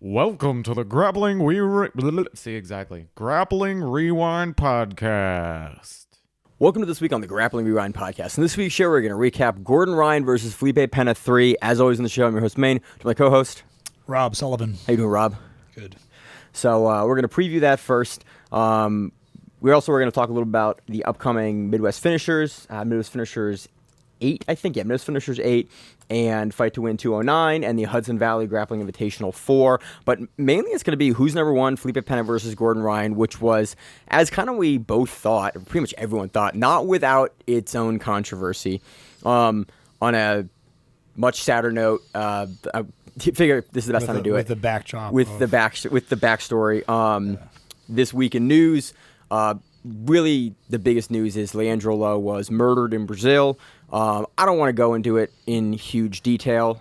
Welcome to the Grappling Grappling Rewind Podcast. Welcome to this week on the Grappling Rewind Podcast. In this week's show, we're going to recap Gordon Ryan versus Felipe Pena 3. As always in the show, I'm your host, Maine, to my co-host, Rob Sullivan. How you doing, Rob? Good. So we're going to preview that first. We're going to talk a little about the upcoming Midwest Finishers. Midwest Finishers 8, I think. Yeah, Midwest Finishers 8 and Fight to Win 209 and the Hudson Valley Grappling Invitational 4. But mainly it's going to be who's number one, Felipe Pena versus Gordon Ryan, which was, as kind of we both thought, or pretty much everyone thought, not without its own controversy. On a much sadder note, I figure this is the best time to do it. With the backdrop. With the backstory. This week in news, really the biggest news is Leandro Lo was murdered in Brazil. I don't want to go into it in huge detail.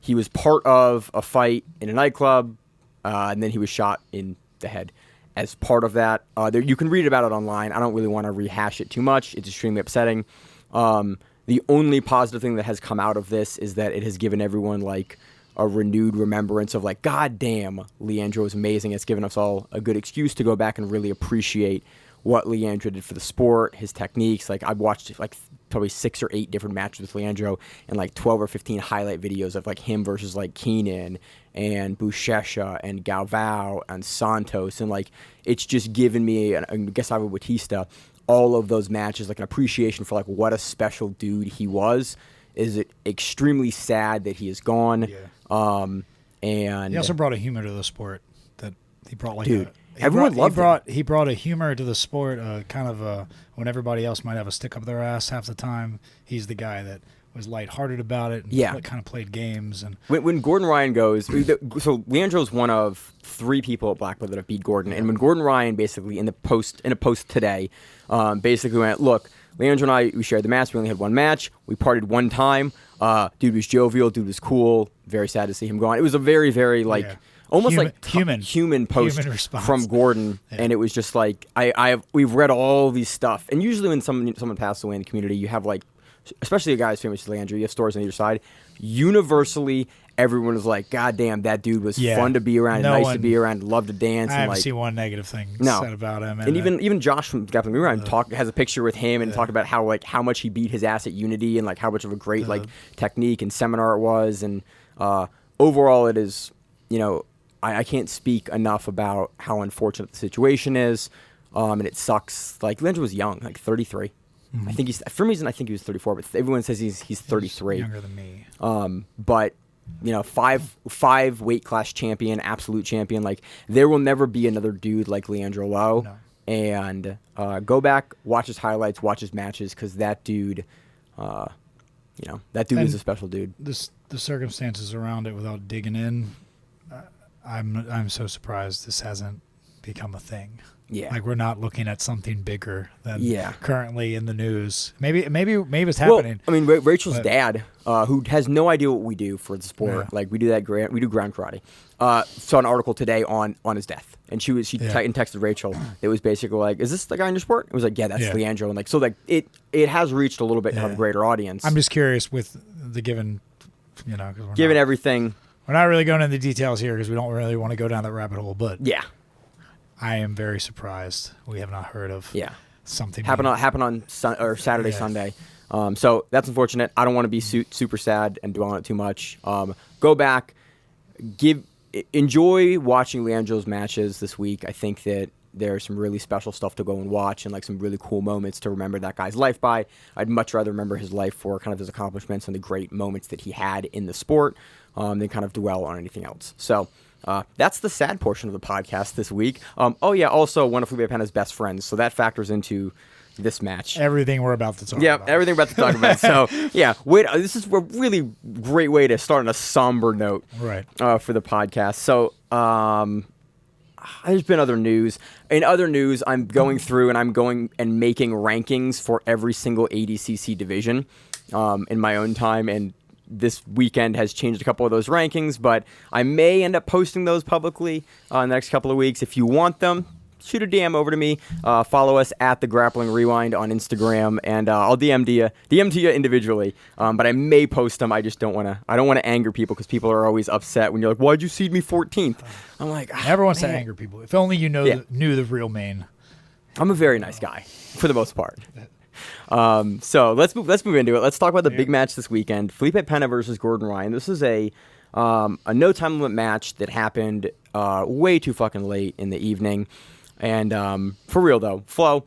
He was part of a fight in a nightclub, and then he was shot in the head. As part of that, you can read about it online. I don't really want to rehash it too much. It's extremely upsetting. The only positive thing that has come out of this is that it has given everyone like a renewed remembrance of like, God damn, Leandro is amazing. It's given us all a good excuse to go back and really appreciate what Leandro did for the sport, his techniques. Like I've watched like probably 6 or 8 different matches with Leandro and like 12 or 15 highlight videos of like him versus like Keenan and Buchecha and Galvao and Santos. And like, it's just given me, I guess I would Batista, all of those matches, like an appreciation for like what a special dude he was. Is it extremely sad that he is gone? Yeah. And he also brought a humor to the sport that he brought like dude, everyone loved him. He brought a humor to the sport, when everybody else might have a stick up their ass half the time, he's the guy that was lighthearted about it and kind of played games. And when Gordon Ryan goes, so Leandro's one of 3 people at Black Belt that have beat Gordon. And when Gordon Ryan basically in a post today, basically went, look, Leandro and I, we shared the match. We only had one match. We partied one time. Dude was jovial. Dude was cool. Very sad to see him gone. It was a very, very almost human post from Gordon, and it was just like we've read all these stuff. And usually when someone passes away in the community, you have like, especially a guy as famous as Leandro, you have stories on either side. Universally, everyone was like, God damn, that dude was fun to be around, nice to be around, loved to dance. I haven't seen one negative thing said about him. And even Josh from Grappling Rewind has a picture with him and talked about how much he beat his ass at Unity and like how much of a great technique and seminar it was. And overall, it is, I can't speak enough about how unfortunate the situation is. And it sucks. Like Leandro was young, like 33. Mm-hmm. I think for some reason I think he was 34, but everyone says he's 33. He's younger than me. But 5 weight class champion, absolute champion. Like there will never be another dude like Leandro Lo. No. And go back, watch his highlights, watch his matches, because that dude, that dude is a special dude. The circumstances around it, without digging in, I'm so surprised this hasn't become a thing. Yeah, like we're not looking at something bigger than currently in the news. Maybe it's happening. Well, I mean, Rachel's dad, who has no idea what we do for the sport, like we do ground karate. Saw an article today on his death, and she texted Rachel. It was basically like, "Is this the guy in your sport?" It was like, "Yeah, that's Leandro." And like, so like it has reached a little bit of a greater audience. I'm just curious with the given everything. We're not really going into the details here because we don't really want to go down that rabbit hole, but yeah. I am very surprised we have not heard of something happen on Saturday, Sunday. So that's unfortunate. I don't want to be super sad and dwell on it too much. Go back, enjoy watching Leandro's matches this week. I think that there's some really special stuff to go and watch and like some really cool moments to remember that guy's life by. I'd much rather remember his life for kind of his accomplishments and the great moments that he had in the sport than kind of dwell on anything else. So that's the sad portion of the podcast this week. Also one of Felipe Pena's best friends, so that factors into this match. Everything we're about to talk about. Yeah, everything we're about to talk about. So, this is a really great way to start on a somber note for the podcast. So, there's been other news. In other news, I'm going through and I'm going and making rankings for every single ADCC division in my own time, and this weekend has changed a couple of those rankings, but I may end up posting those publicly in the next couple of weeks. If you want them, shoot a DM over to me. Follow us at the Grappling Rewind on Instagram, and I'll DM to you individually. But I may post them. I just don't want to anger people because people are always upset when you're like, "Why'd you seed me 14th?" I'm like, never wants to anger people. If only you knew the real Maine. I'm a very nice guy for the most part. So let's move into it. Let's talk about the big match this weekend: Felipe Pena versus Gordon Ryan. This is a no time limit match that happened way too fucking late in the evening. And for real though, Flo,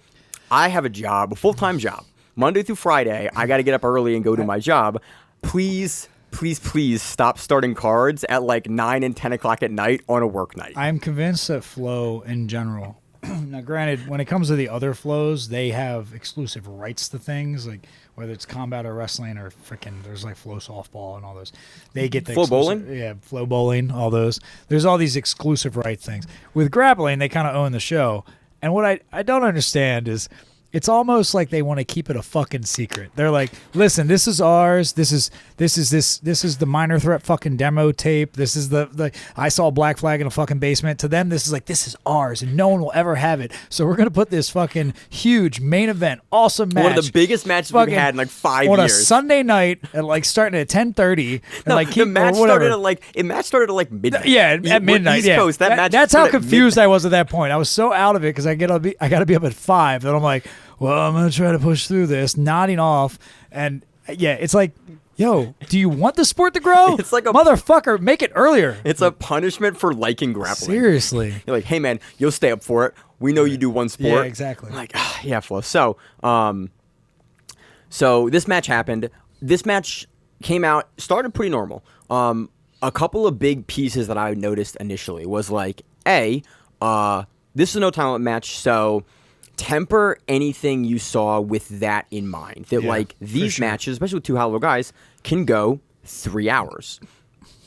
I have a full-time job, Monday through Friday. I got to get up early and go to my job. Please stop starting cards at like 9 and 10 o'clock at night on a work night. I'm convinced that Flow in general. Now, granted, when it comes to the other flows, they have exclusive rights to things, like whether it's combat or wrestling or freaking, there's like Flow softball and all those. They get the Flow bowling? Yeah, Flow bowling, all those. There's all these exclusive rights things. With grappling, they kind of own the show. And what I don't understand is it's almost like they want to keep it a fucking secret. They're like, listen, this is ours. This is the minor threat fucking demo tape. This is the I saw Black Flag in a fucking basement. To them, this is like, this is ours and no one will ever have it. So we're gonna put this fucking huge main event, awesome match. One of the biggest matches we've had in like 5 years. On a Sunday night at like starting at 10:30. No, like the match started at like midnight. Yeah, at midnight. East Coast, that's how confused I was at that point. I was so out of it because I got to be up at 5 and I'm like, well, I'm going to try to push through this, nodding off. And, yeah, it's like, yo, do you want the sport to grow? It's like a motherfucker, make it earlier. It's a punishment for liking grappling. Seriously. You're like, hey, man, you'll stay up for it. We know you do one sport. Yeah, exactly. I'm like, yeah, Flo. So this match happened. This match came out, started pretty normal. A couple of big pieces that I noticed initially was like, this is a no time limit match, so temper anything you saw with that in mind. That like these matches, especially with two high-level guys, can go 3 hours.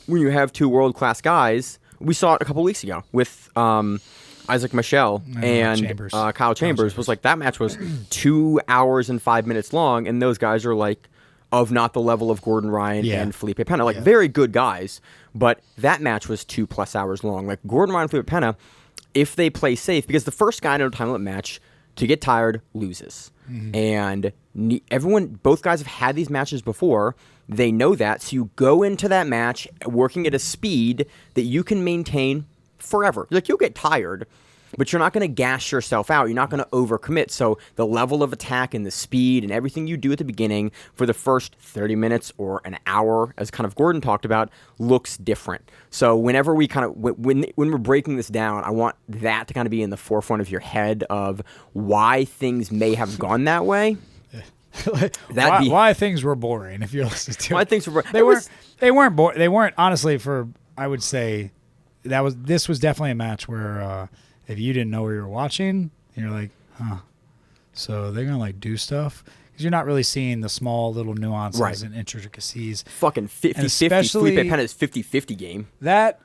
When you have two world-class guys, we saw it a couple weeks ago with Isaac Michel and Kyle Chambers. Was like that match was 2 hours and 5 minutes long, and those guys are like of not the level of Gordon Ryan and Felipe Pena. Like very good guys, but that match was 2+ hours long. Like Gordon Ryan and Felipe Pena, if they play safe, because the first guy in a time limit match to get tired loses. And both guys have had these matches before. They know that. So you go into that match working at a speed that you can maintain forever. Like you'll get tired, but you're not going to gas yourself out. You're not going to overcommit. So the level of attack and the speed and everything you do at the beginning for the first 30 minutes or an hour, as kind of Gordon talked about, looks different. So whenever we kind of, when we're breaking this down, I want that to kind of be in the forefront of your head of why things may have gone that way. Why things were boring if you're listening to why it. things were They weren't boring. They weren't, honestly, for, I would say, this was definitely a match where if you didn't know where you were watching, you're like, huh. So they're going to like do stuff? Because you're not really seeing the small little nuances and intricacies. Fucking 50-50. Felipe Pena's 50-50 game. That,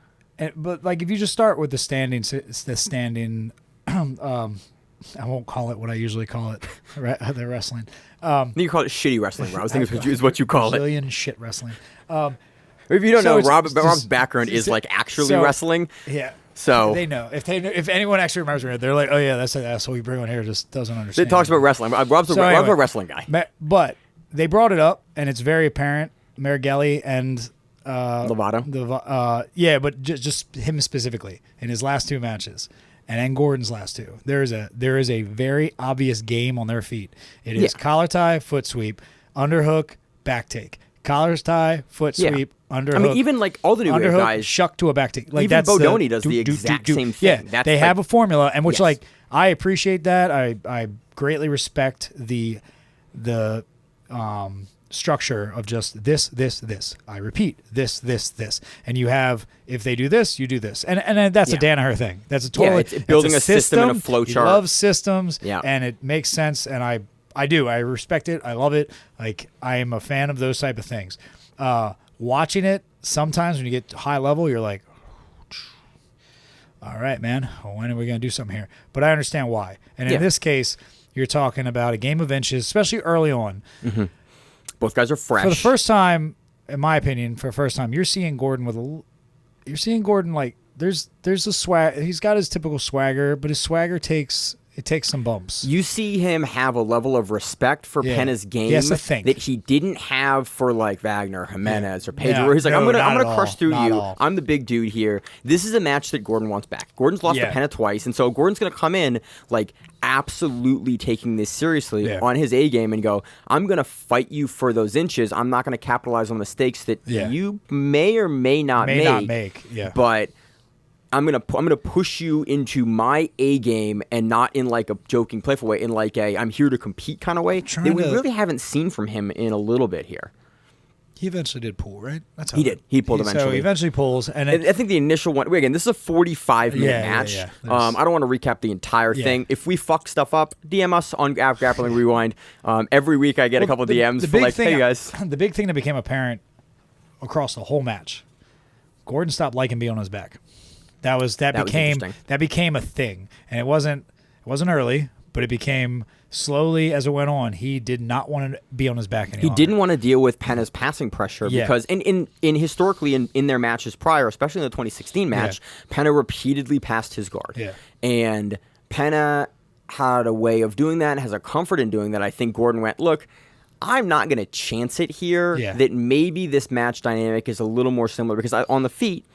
but like if you just start with the standing, I won't call it what I usually call it, the wrestling. You call it shitty wrestling, Rob. I think is what you call it. Brazilian shit wrestling. If you don't know, Rob's background is like actually wrestling. Yeah. So they know. If anyone actually remembers me, they're like, oh yeah, that's an asshole you bring on here just doesn't understand. It talks about wrestling. Rob's a wrestling guy. But they brought it up, and it's very apparent. Meregali and Lovato. But just him specifically in his last two matches. And then Gordon's last two. There is a very obvious game on their feet. It is collar tie, foot sweep, underhook, back take. Collar tie, foot sweep, underhook. I mean, even like all the new guys, shuck to a back take. Like even Bodoni does the exact same thing. Yeah, they have a formula, and which like I appreciate that. I greatly respect the structure of just this. I repeat, this. And you have, if they do this, you do this. And that's a Danaher thing. That's a totally it's building a system and a flow chart. He loves systems, and it makes sense, and I do. I respect it. I love it. Like, I am a fan of those type of things. Watching it, sometimes when you get to high level, you're like, all right, man, when are we going to do something here? But I understand why. And in this case, you're talking about a game of inches, especially early on. Mm-hmm. Both guys are fresh. For the first time, in my opinion, you're seeing Gordon like there's a swag. He's got his typical swagger, but his swagger takes some bumps. You see him have a level of respect for Pena's game He has to think. that he didn't have for like Wagner, Jimenez, or Pedro. Yeah. Where he's like, No, I'm not gonna at crush all. through Not you. at all. I'm the big dude here. This is a match that Gordon wants back. Gordon's lost to Pena twice, and so Gordon's gonna come in like absolutely taking this seriously on his A game and go, I'm gonna fight you for those inches. I'm not gonna capitalize on mistakes that you may or may not make. But I'm gonna push you into my A game, and not in like a joking, playful way, in like a I'm here to compete kind of way that we really haven't seen from him in a little bit here. He eventually did pull, right? That's how he did. He pulled eventually. So he eventually pulls, and I think the initial one. Again, this is a 45-minute match. I don't want to recap the entire thing. If we fuck stuff up, DM us on Grappling Rewind. Every week I get a couple DMs for like, hey guys. The big thing that became apparent across the whole match, Gordon stopped liking being on his back. That became a thing, and it wasn't early, but it became slowly as it went on. He did not want to be on his back anymore. He didn't want to deal with Pena's passing pressure because in historically in their matches prior, especially in the 2016 match, Pena repeatedly passed his guard. And Pena had a way of doing that and has a comfort in doing that. I think Gordon went, look, I'm not going to chance it here that maybe this match dynamic is a little more similar because on the feet,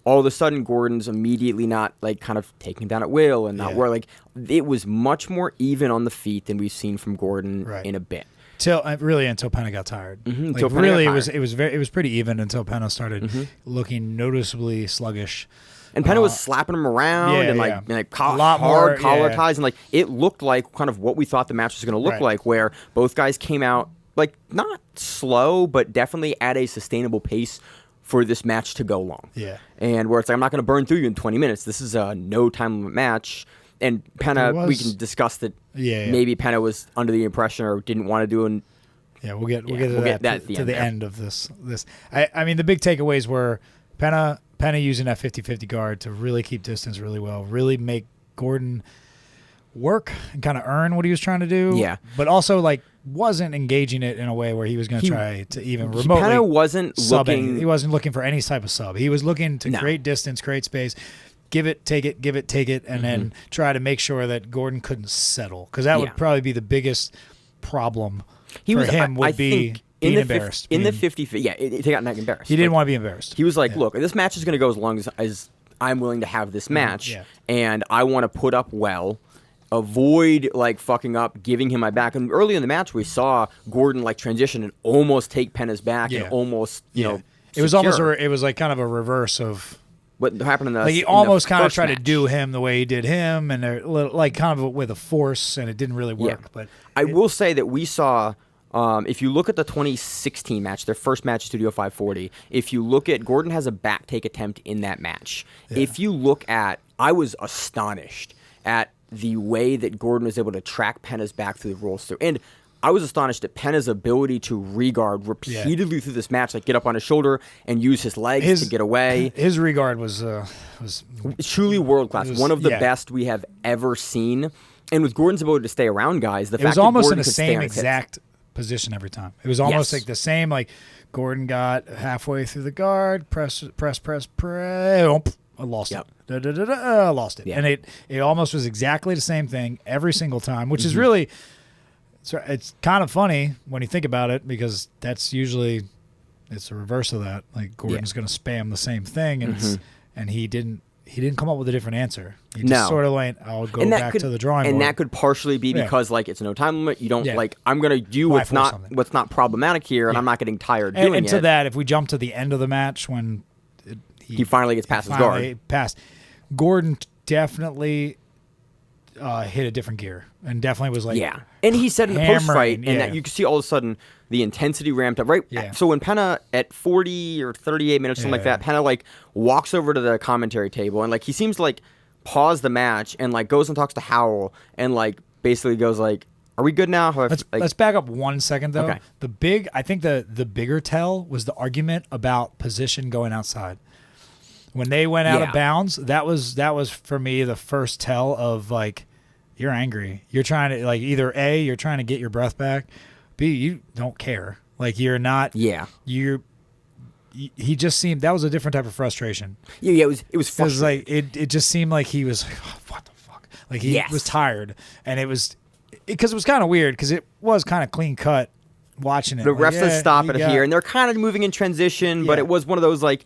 all of a sudden, Gordon's immediately not like kind of taking down at will and not where like it was much more even on the feet than we've seen from Gordon in a bit. Until Pena got tired. Like really, it was pretty even until Pena started looking noticeably sluggish. And Pena was slapping him around and like hard collar ties, and like it looked like kind of what we thought the match was going to look like, where both guys came out like not slow, but definitely at a sustainable pace for this match to go long. And where it's like, I'm not going to burn through you in 20 minutes. This is a no time limit match. And Pena, we can discuss that maybe Pena was under the impression or didn't want to do an. We'll get to that to the end of this. I mean, the big takeaways were Pena using that 50-50 guard to really keep distance really well, really make Gordon work and kind of earn what he was trying to do. But also like wasn't engaging it in a way where he was going to try to even remotely. Pena wasn't subbing. He wasn't looking for any type of sub. He was looking to create distance, create space, give it, take it, and then try to make sure that Gordon couldn't settle, because that would probably be the biggest problem for him. Would be being embarrassed in the 50. He got not embarrassed. He didn't want to be embarrassed. He was like, "Look, this match is going to go as long as I'm willing to have this match, and I want to put up well." Avoid like fucking up, giving him my back. And early in the match, we saw Gordon like transition and almost take Pena's back and almost, you know, it was almost it was like kind of a reverse of what happened in the. Like he almost kind of tried to do him the way he did him, and like kind of with a force, and it didn't really work. But I will say that we saw. If you look at the 2016 match, their first match, Studio 540, if you look at Gordon has a back take attempt in that match. If you look at, I was astonished at the way that Gordon was able to track Pena's back through the rolls through. And I was astonished at Pena's ability to regard repeatedly through this match, like get up on his shoulder and use his legs to get away. His regard was truly world class. One of the best we have ever seen. And with Gordon's ability to stay around guys, the fact that almost Gordon in the same exact position every time. It was almost like the same. Like Gordon got halfway through the guard, press. I lost it. Lost it. And it almost was exactly the same thing every single time, which is really, it's kind of funny when you think about it, because that's usually, it's the reverse of that. Like Gordon's going to spam the same thing, and he didn't come up with a different answer. He just sort of like, I'll go back to the drawing board. And that could partially be because like it's no time limit. You don't like, I'm going to do what's not problematic here, and I'm not getting tired doing it. And to that, if we jump to the end of the match when he finally gets past his guard. Gordon definitely hit a different gear and definitely was like and he said in the post fight, and that you can see all of a sudden the intensity ramped up. So when Pena at 40 or 38 minutes, something like that, Pena like walks over to the commentary table and like he seems to like pause the match and like goes and talks to Howell and like basically goes like, "Are we good now?" Let's back up 1 second though. Okay. I think the bigger tell was the argument about position going outside. When they went out of bounds, that was for me the first tell of like, you're angry. You're trying to like either A, you're trying to get your breath back, B, you don't care. Like you're not. You he just seemed that was a different type of frustration. Yeah, it was It was frustrating. like it just seemed like he was what the fuck, like he was tired, and it was because it was kind of weird because it was kind of clean cut watching it. The like, refs would stop it you here, and they're kind of moving in transition, but Yeah. it was one of those like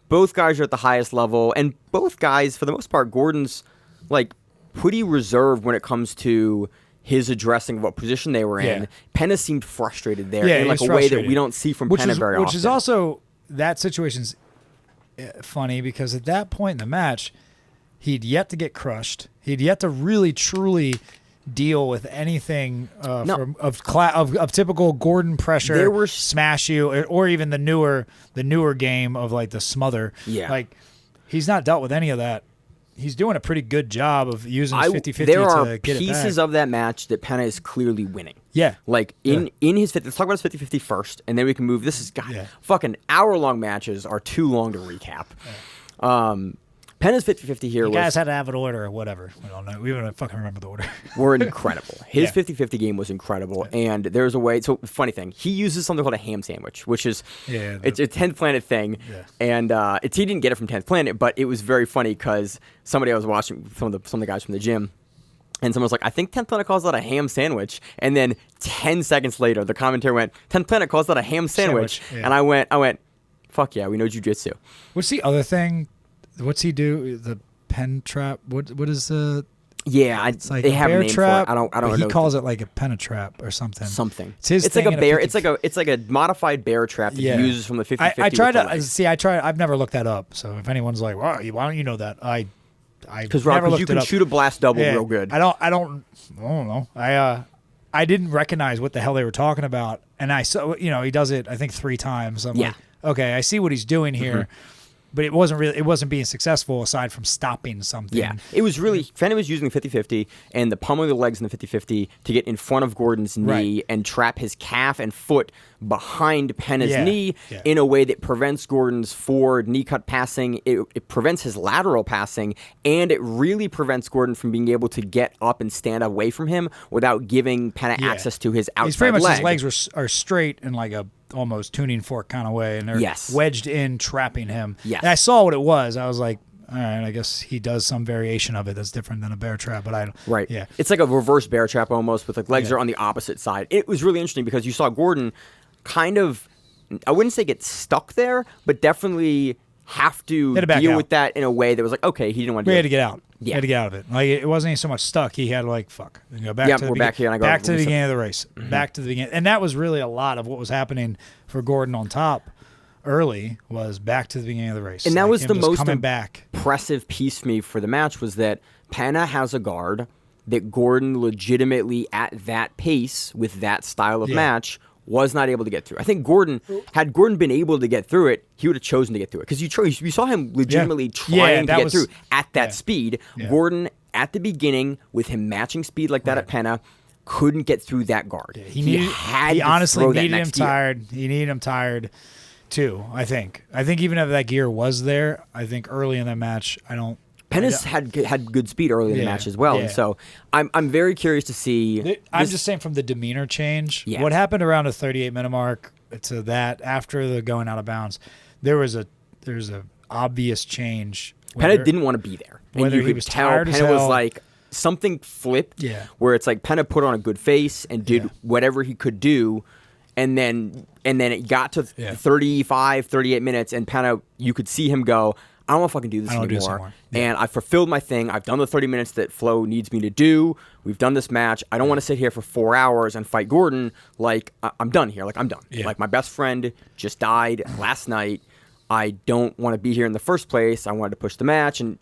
both guys are at the highest level, and both guys for the most part, Gordon's like pretty reserved when it comes to his addressing of what position they were in. Yeah. Penna seemed frustrated there Yeah, in he like was a way that frustrated. we don't see from Penna very often. Which is also that situation's funny because at that point in the match, he'd yet to get crushed. He'd yet to really truly deal with anything of typical Gordon pressure. There were smash you or even the newer game of like the smother. Yeah. Like he's not dealt with any of that. He's doing a pretty good job of using 50-50 there are to get pieces it back. of that match that Penna is clearly winning. Yeah. Like in his 50, let's talk about his 50-50 first, and then we can move. This is fucking hour-long matches are too long to recap. Penna's 50-50 here You guys had to have an order or whatever. We don't know. We don't fucking remember the order. were incredible. His Yeah. 50-50 game was incredible, and there's a way. So funny thing, he uses something called a ham sandwich, which is it's a 10th Planet thing, and he didn't get it from 10th Planet, but it was very funny because somebody I was watching some of the guys from the gym. And someone was like, I think 10th Planet calls that a ham sandwich. And then 10 seconds later, the commentary went, 10th Planet calls that a ham sandwich. Yeah. And I went, fuck yeah, we know Jiu-Jitsu. What's the other thing? What's he do? The pen trap? What is the? Yeah, It's like they a have a bear name trap. for it. I don't but know. He calls it like a pen trap or something. Something. It's his. It's like thing a in bear. 50 it's like a modified bear trap that he uses from the 50-50. I tried with the to legs. see. I've never looked that up. So if anyone's like, "Wow, why don't you know that?" Because Rob, you can shoot a blast double real good. I don't know. I didn't recognize what the hell they were talking about, and I saw he does it I think 3 times. I'm like, okay, I see what he's doing here, but it wasn't being successful aside from stopping something. Yeah, it was really Fenner was using the 50-50 and the pummeling of the legs in the 50-50 to get in front of Gordon's knee and trap his calf and foot behind Penna's knee in a way that prevents Gordon's forward knee cut passing. It prevents his lateral passing, and it really prevents Gordon from being able to get up and stand away from him without giving Penna access to his outside He's pretty much leg. his legs are straight in like a almost tuning fork kind of way, and they're wedged in, trapping him. Yes. And I saw what it was. I was like, all right, I guess he does some variation of it that's different than a bear trap, but I don't. Right. Yeah. It's like a reverse bear trap almost, with like legs are on the opposite side. It was really interesting because you saw Gordon kind of, I wouldn't say get stuck there, but definitely have to deal with that in a way that was like, okay, he didn't want to do it. We had to get out. Yeah. He had to get out of it. Like it wasn't even so much stuck. He had like fuck. And go back to the we're back here. And I go back to the beginning of the race. Back to the beginning, and that was really a lot of what was happening for Gordon on top. Early was back to the beginning of the race, and that was the most coming back. Impressive piece for me for the match was that Penna has a guard that Gordon legitimately at that pace with that style of match was not able to get through. I think had Gordon been able to get through it, he would have chosen to get through it because you saw him legitimately trying to get through at that speed. Yeah. Gordon at the beginning with him matching speed like that at Penna couldn't get through that guard. Yeah, he honestly needed him tired. He needed him tired too. I think even if that gear was there, I think early in that match, Penna's had good speed early in the match as well, and so I'm very curious to see. I'm just saying from the demeanor change, what happened around the 38-minute mark to that after the going out of bounds, there's a obvious change. Penna didn't want to be there, and whether you could tell Penna was like something flipped. Yeah, where it's like Penna put on a good face and did whatever he could do. And then it got to 35, 38 minutes, and Penna, you could see him go, I don't want to fucking do this anymore. And I fulfilled my thing. I've done the 30 minutes that Flo needs me to do. We've done this match. I don't want to sit here for 4 hours and fight Gordon. Like, I'm done here. Like, I'm done. Yeah. Like, my best friend just died last night. I don't want to be here in the first place. I wanted to push the match and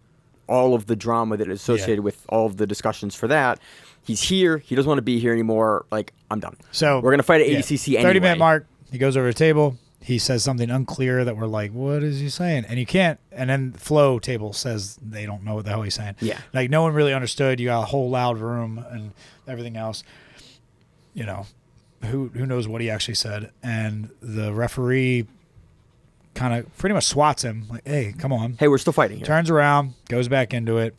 all of the drama that is associated with all of the discussions for that. He's here. He doesn't want to be here anymore. Like, I'm done. So we're going to fight at ADCC anyway. 30-minute mark. He goes over the table. He says something unclear that we're like, what is he saying? And you can't. And then the flow table says they don't know what the hell he's saying. Yeah. Like, no one really understood. You got a whole loud room and everything else. You know, who knows what he actually said. And the referee kind of pretty much swats him. Like, hey, come on. Hey, we're still fighting here. Turns around, goes back into it.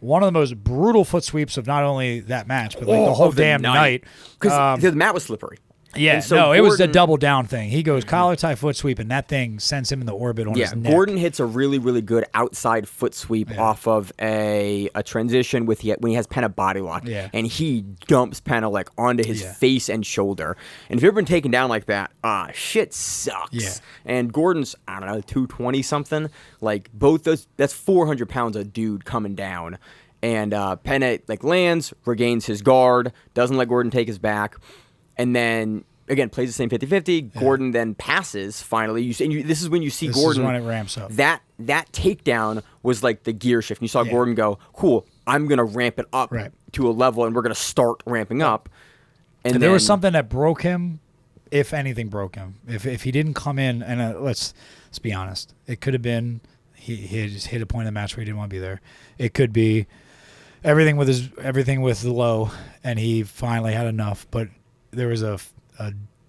One of the most brutal foot sweeps of not only that match, but like the whole damn night. Because the mat was slippery. Yeah, And so no, it was a Gordon- double down thing. He goes collar tie foot sweep, and that thing sends him in the orbit on his neck. Gordon hits a really, really good outside foot sweep off of a transition when he has Pena body lock. Yeah. And he dumps Pena like onto his face and shoulder. And if you've ever been taken down like that, shit sucks. Yeah. And Gordon's, I don't know, 220 something. Like both those, that's 400 pounds of dude coming down. And Pena like lands, regains his guard, doesn't let Gordon take his back. And then, again, plays the same 50-50. Gordon then passes, finally. This is when you see Gordon. This is when it ramps up. That takedown was like the gear shift. And you saw Gordon go, cool, I'm going to ramp it up to a level, and we're going to start ramping up. And there was something that broke him, if anything broke him. If he didn't come in, and let's be honest, it could have been he just hit a point in the match where he didn't want to be there. It could be everything with the Low, and he finally had enough, but there was a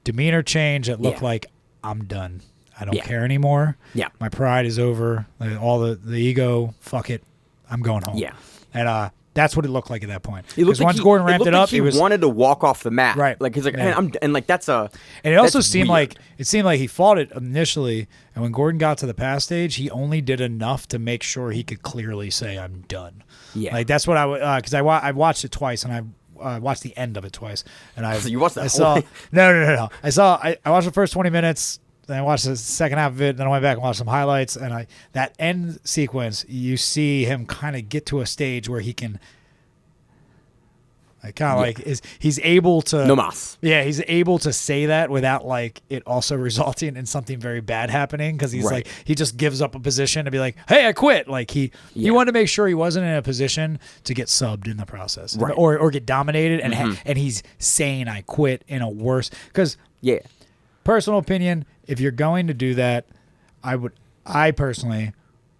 demeanor change that looked like, I'm done. I don't care anymore. Yeah. My pride is over. All the ego, fuck it. I'm going home. Yeah. And that's what it looked like at that point. It looked Because like once Gordon ramped looked it up, like he it was wanted to walk off the mat. Right. Like he's like, Yeah. and like that's a. And it also that's seemed weird. like he fought it initially, and when Gordon got to the pass stage, he only did enough to make sure he could clearly say, "I'm done." Yeah. Like that's what because I watched it twice, and I watched the end of it twice, and I So you watched that I whole saw thing? no. I watched the first 20 minutes. Then I watched the second half of it. Then I went back and watched some highlights. And that end sequence, you see him kind of get to a stage where he can, he's able to. No mas. Yeah, he's able to say that without like it also resulting in something very bad happening, because he's like he just gives up a position to be like, hey, I quit. Like he wanted to make sure he wasn't in a position to get subbed in the process, or get dominated, and and he's saying I quit in a worse, because personal opinion, if you're going to do that, I personally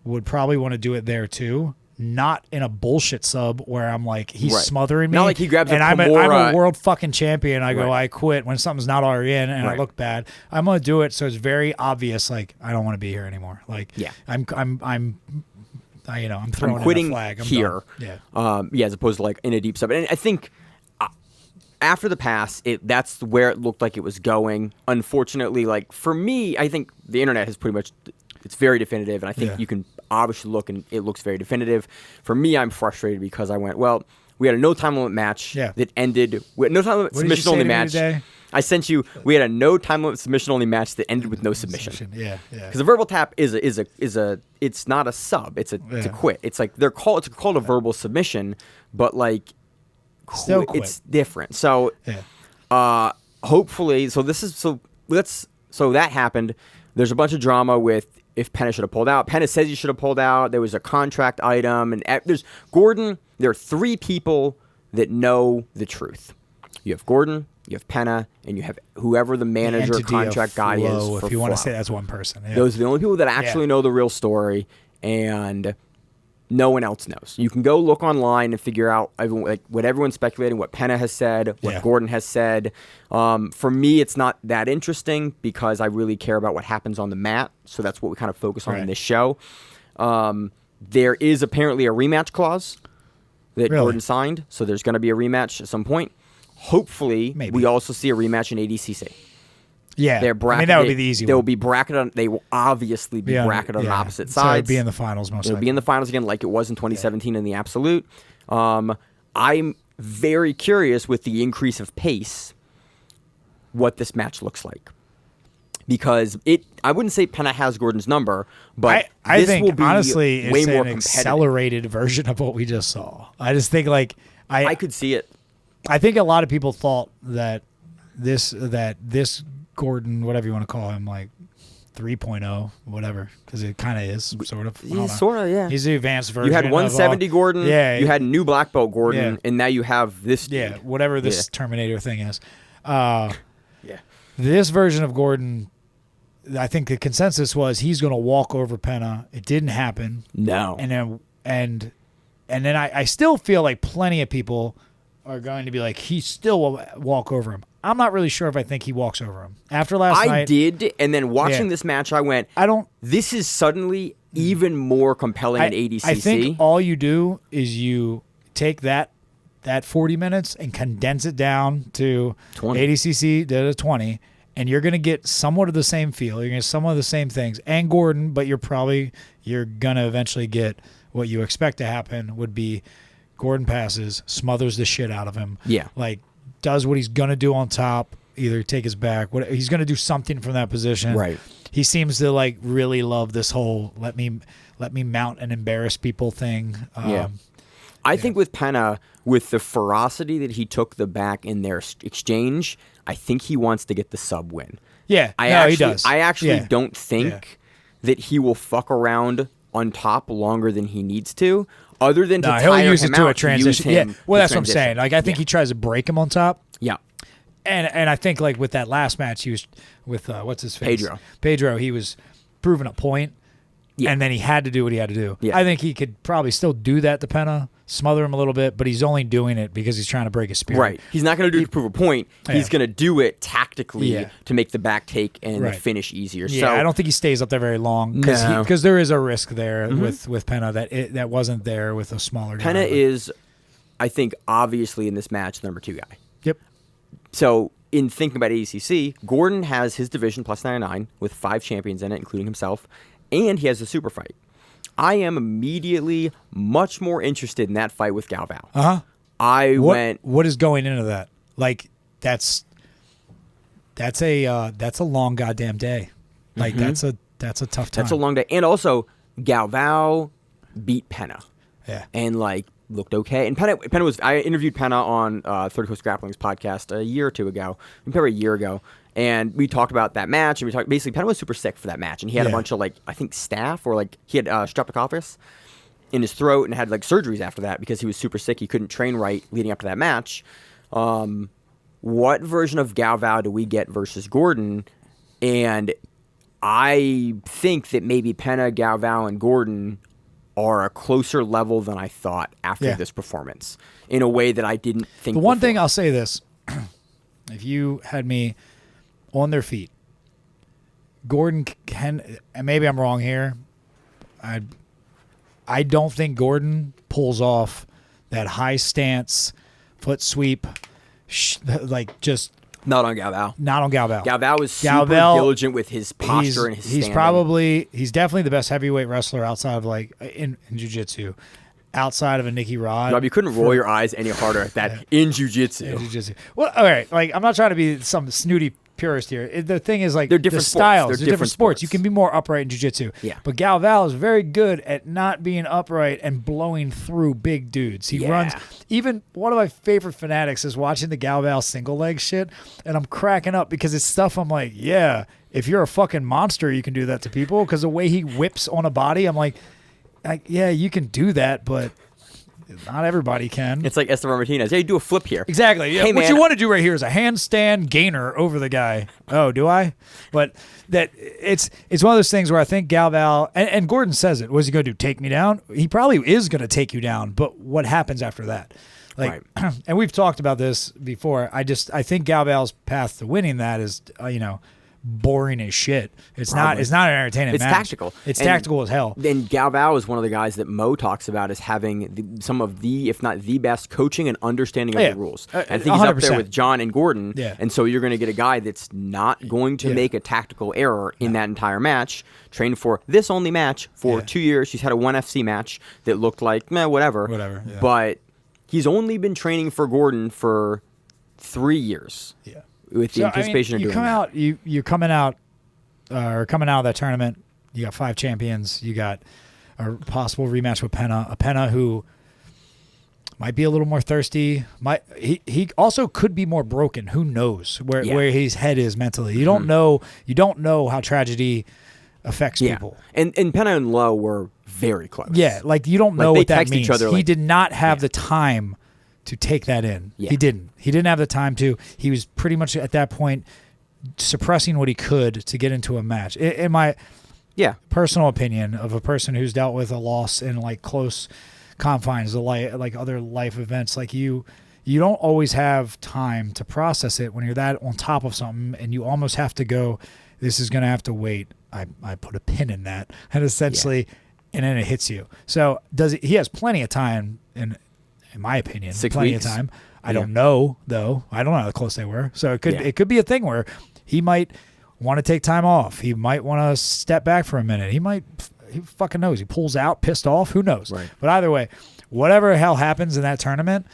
would probably want to do it there too. Not in a bullshit sub where I'm like he's smothering me. Not like he grabs and a I'm Kimura. a world fucking champion. I go I quit when something's not already in and I look bad. I'm gonna do it so it's very obvious. Like I don't want to be here anymore. Like I'm throwing in quitting a flag. I'm here. done. As opposed to like in a deep sub. And I think after the pass, that's where it looked like it was going. Unfortunately, like for me, I think the internet has pretty much. It's very definitive, and I think you can obviously look, and it looks very definitive. For me, I'm frustrated because I went, well, we had a no time limit match that ended with no time limit submission only match. I sent you. We had a no time limit submission only match that ended with no submission. Yeah. Because a verbal tap is a it's not a sub. It's to quit. It's like it's called a verbal submission, but like Still quit. It's different. So hopefully, so that happened. There's a bunch of drama with if Pena should have pulled out. Pena says he should have pulled out. There was a contract item, and there's Gordon. There are three people that know the truth. You have Gordon, you have Pena, and you have whoever the manager contract guy is. If you want to say that's one person, those are the only people that actually know the real story, and no one else knows. You can go look online and figure out what everyone's speculating, what Pena has said, what Gordon has said. For me, it's not that interesting because I really care about what happens on the mat. So that's what we kind of focus on in this show. There is apparently a rematch clause that Gordon signed. So there's going to be a rematch at some point. Hopefully, we also see a rematch in ADCC. Yeah, that would be the easy one. They will be bracketed. They will obviously be bracketed on opposite sides. So it'd be in the finals most likely. It'll be in the finals again, like it was in 2017 in the absolute. I'm very curious with the increase of pace, what this match looks like, because I wouldn't say Pena has Gordon's number, but I this think will be honestly way it's more an competitive. accelerated version of what we just saw. I just think I could see it. I think a lot of people thought that this Gordon, whatever you want to call him, like 3.0, whatever, because it kind of is, sort of. Yeah. He's the advanced version. You had 170 Gordon. Yeah. You had new black belt Gordon, and now you have this. Yeah, dude. whatever this Terminator thing is. This version of Gordon, I think the consensus was he's going to walk over Pena. It didn't happen. No. And then I still feel like plenty of people are going to be like, he still will walk over him. I'm not really sure if I think he walks over him. After last night. I did, and then watching this match, I went, this is suddenly even more compelling in ADCC. I think all you do is you take that that 40 minutes and condense it down to 20. ADCC did a 20, and you're going to get somewhat of the same feel. You're going to get some of the same things. And Gordon, but you're going to eventually get what you expect to happen would be Gordon passes, smothers the shit out of him. Yeah. Like, does what he's going to do on top, either take his back. He's going to do something from that position. Right. He seems to, like, really love this whole let me mount and embarrass people thing. I think with Pena, with the ferocity that he took the back in their exchange, I think he wants to get the sub win. Yeah, he does. I actually Yeah. don't think that he will fuck around on top longer than he needs to, other than to he'll tire use him it to out, a transition. use him Yeah, well, to that's what I'm transition. saying. Like, I think he tries to break him on top. Yeah. And I think, like, with that last match, he was with what's his face? Pedro. He was proving a point, and then he had to do what he had to do. Yeah. I think he could probably still do that to Pena, smother him a little bit, but he's only doing it because he's trying to break his spirit. Right. He's not going to do it to prove a point. He's going to do it tactically to make the back take and the finish easier. Yeah, so I don't think he stays up there very long because there is a risk there with Pena that wasn't there with a smaller guy. Pena is, I think, obviously in this match, the number 2 guy. Yep. So in thinking about ADCC, Gordon has his division plus 99 with 5 champions in it, including himself, and he has a super fight. I am immediately much more interested in that fight with Galvao. What is going into that? Like, that's a long goddamn day. Like, that's a tough time. That's a long day. And also, Galvao beat Pena. Yeah. And, like, looked okay. And Pena was, I interviewed Pena on Third Coast Grappling's podcast a year or two ago, probably a year ago. And we talked about that match, and basically Pena was super sick for that match, and he had a bunch of, like, I think staph, or like he had streptococcus in his throat and had, like, surgeries after that because he was super sick. He couldn't train right leading up to that match. What version of Galvao do we get versus Gordon? And I think that maybe Pena, Galvao, and Gordon are a closer level than I thought after this performance, in a way that I didn't think. The one before. thing I'll say this: if you had me on their feet, Gordon can, and maybe I'm wrong here, I don't think Gordon pulls off that high stance, foot sweep, like just not on Galvao. Not on Galvao. Galvao is super diligent with his posture and his standing. He's definitely the best heavyweight wrestler outside of, like, in jiu-jitsu. Outside of a Nicky Rod. Rob, you couldn't roll your eyes any harder at that in jiu-jitsu. Well, all right. Like, I'm not trying to be some snooty purist here. The thing is, like, they're different styles. They're different sports. You can be more upright in jiu-jitsu. Yeah. But Galvao is very good at not being upright and blowing through big dudes. He runs. Even one of my favorite fanatics is watching the Galvao single leg shit, and I'm cracking up because it's stuff I'm like, yeah, if you're a fucking monster, you can do that to people, because the way he whips on a body, I'm like, yeah, you can do that, but not everybody can. It's like Esteban Martinez. Yeah, you do a flip here. Exactly. Yeah. Hey, what man, you want to do right here is a handstand gainer over the guy. Oh, do I? But that it's one of those things where I think Galvao, and Gordon says it. What's he going to do? Take me down? He probably is going to take you down. But what happens after that? Like, and we've talked about this before. I think Galvao's path to winning that is, boring as shit. It's not an entertaining match. Tactical. It's tactical as hell. And Galvao is one of the guys that Mo talks about as having some of the, if not the best, coaching and understanding of the rules. I think 100%. He's up there with John and Gordon. Yeah. And so you're going to get a guy that's not going to make a tactical error in that entire match. Trained for this only match for 2 years. He's had a 1FC match that looked like, whatever. Yeah. But he's only been training for Gordon for 3 years. Yeah. With the anticipation of doing that. You're coming out of that tournament. You got 5 champions. You got a possible rematch with Pena. A Pena who might be a little more thirsty. He also could be more broken. Who knows where his head is mentally? You don't know. You don't know how tragedy affects people. And Pena and Lo were very close. Yeah, like you don't know what that means. Each other, he did not have the time to take that in. Yeah. He didn't have the time to. He was pretty much at that point suppressing what he could to get into a match. In my personal opinion of a person who's dealt with a loss in, like, close confines, like other life events, like you don't always have time to process it when you're that on top of something, and you almost have to go, this is going to have to wait. I put a pin in that, and essentially, and then it hits you. So he has plenty of time, and in my opinion. 6 plenty weeks. of time. I don't know though. I don't know how close they were. So it could be a thing where he might want to take time off. He might want to step back for a minute. He fucking knows. He pulls out, pissed off. Who knows? Right. But either way, whatever the hell happens in that tournament,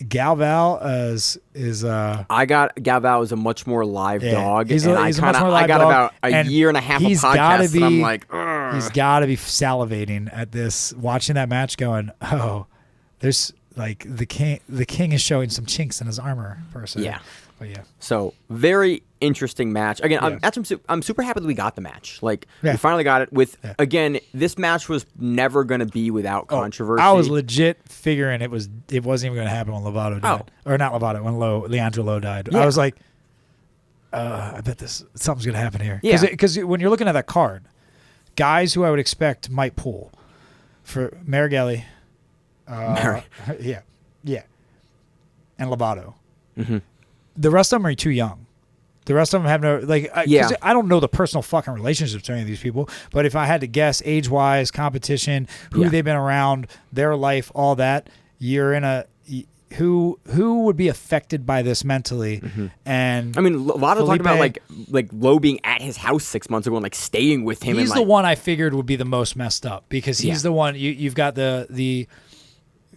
Galvao is I got Galvao as a much more live dog. He's and a much more live I got dog, about a year and a half of podcasts, and I'm like, ugh. He's got to be salivating at this, watching that match, going, oh, there's like the king is showing some chinks in his armor, per se. Yeah. But yeah. So very interesting match. Again, I'm super happy that we got the match. Like we finally got it. Again, this match was never going to be without controversy. I was legit figuring it wasn't even going to happen when Lovato died, or not Lovato, when Leandro Lo died. Yeah. I was like, I bet something's going to happen here. Because when you're looking at that card, guys who I would expect might pull for Meregali. Yeah, and Lovato. Mm-hmm. The rest of them are too young. The rest of them have no I don't know the personal fucking relationships to any of these people, but if I had to guess, age-wise, competition, who they've been around, their life, all that, you're in who would be affected by this mentally? Mm-hmm. And I mean, Lovato talked about like Lo being at his house 6 months ago and like staying with him. He's and, the one I figured would be the most messed up because he's the one you've got the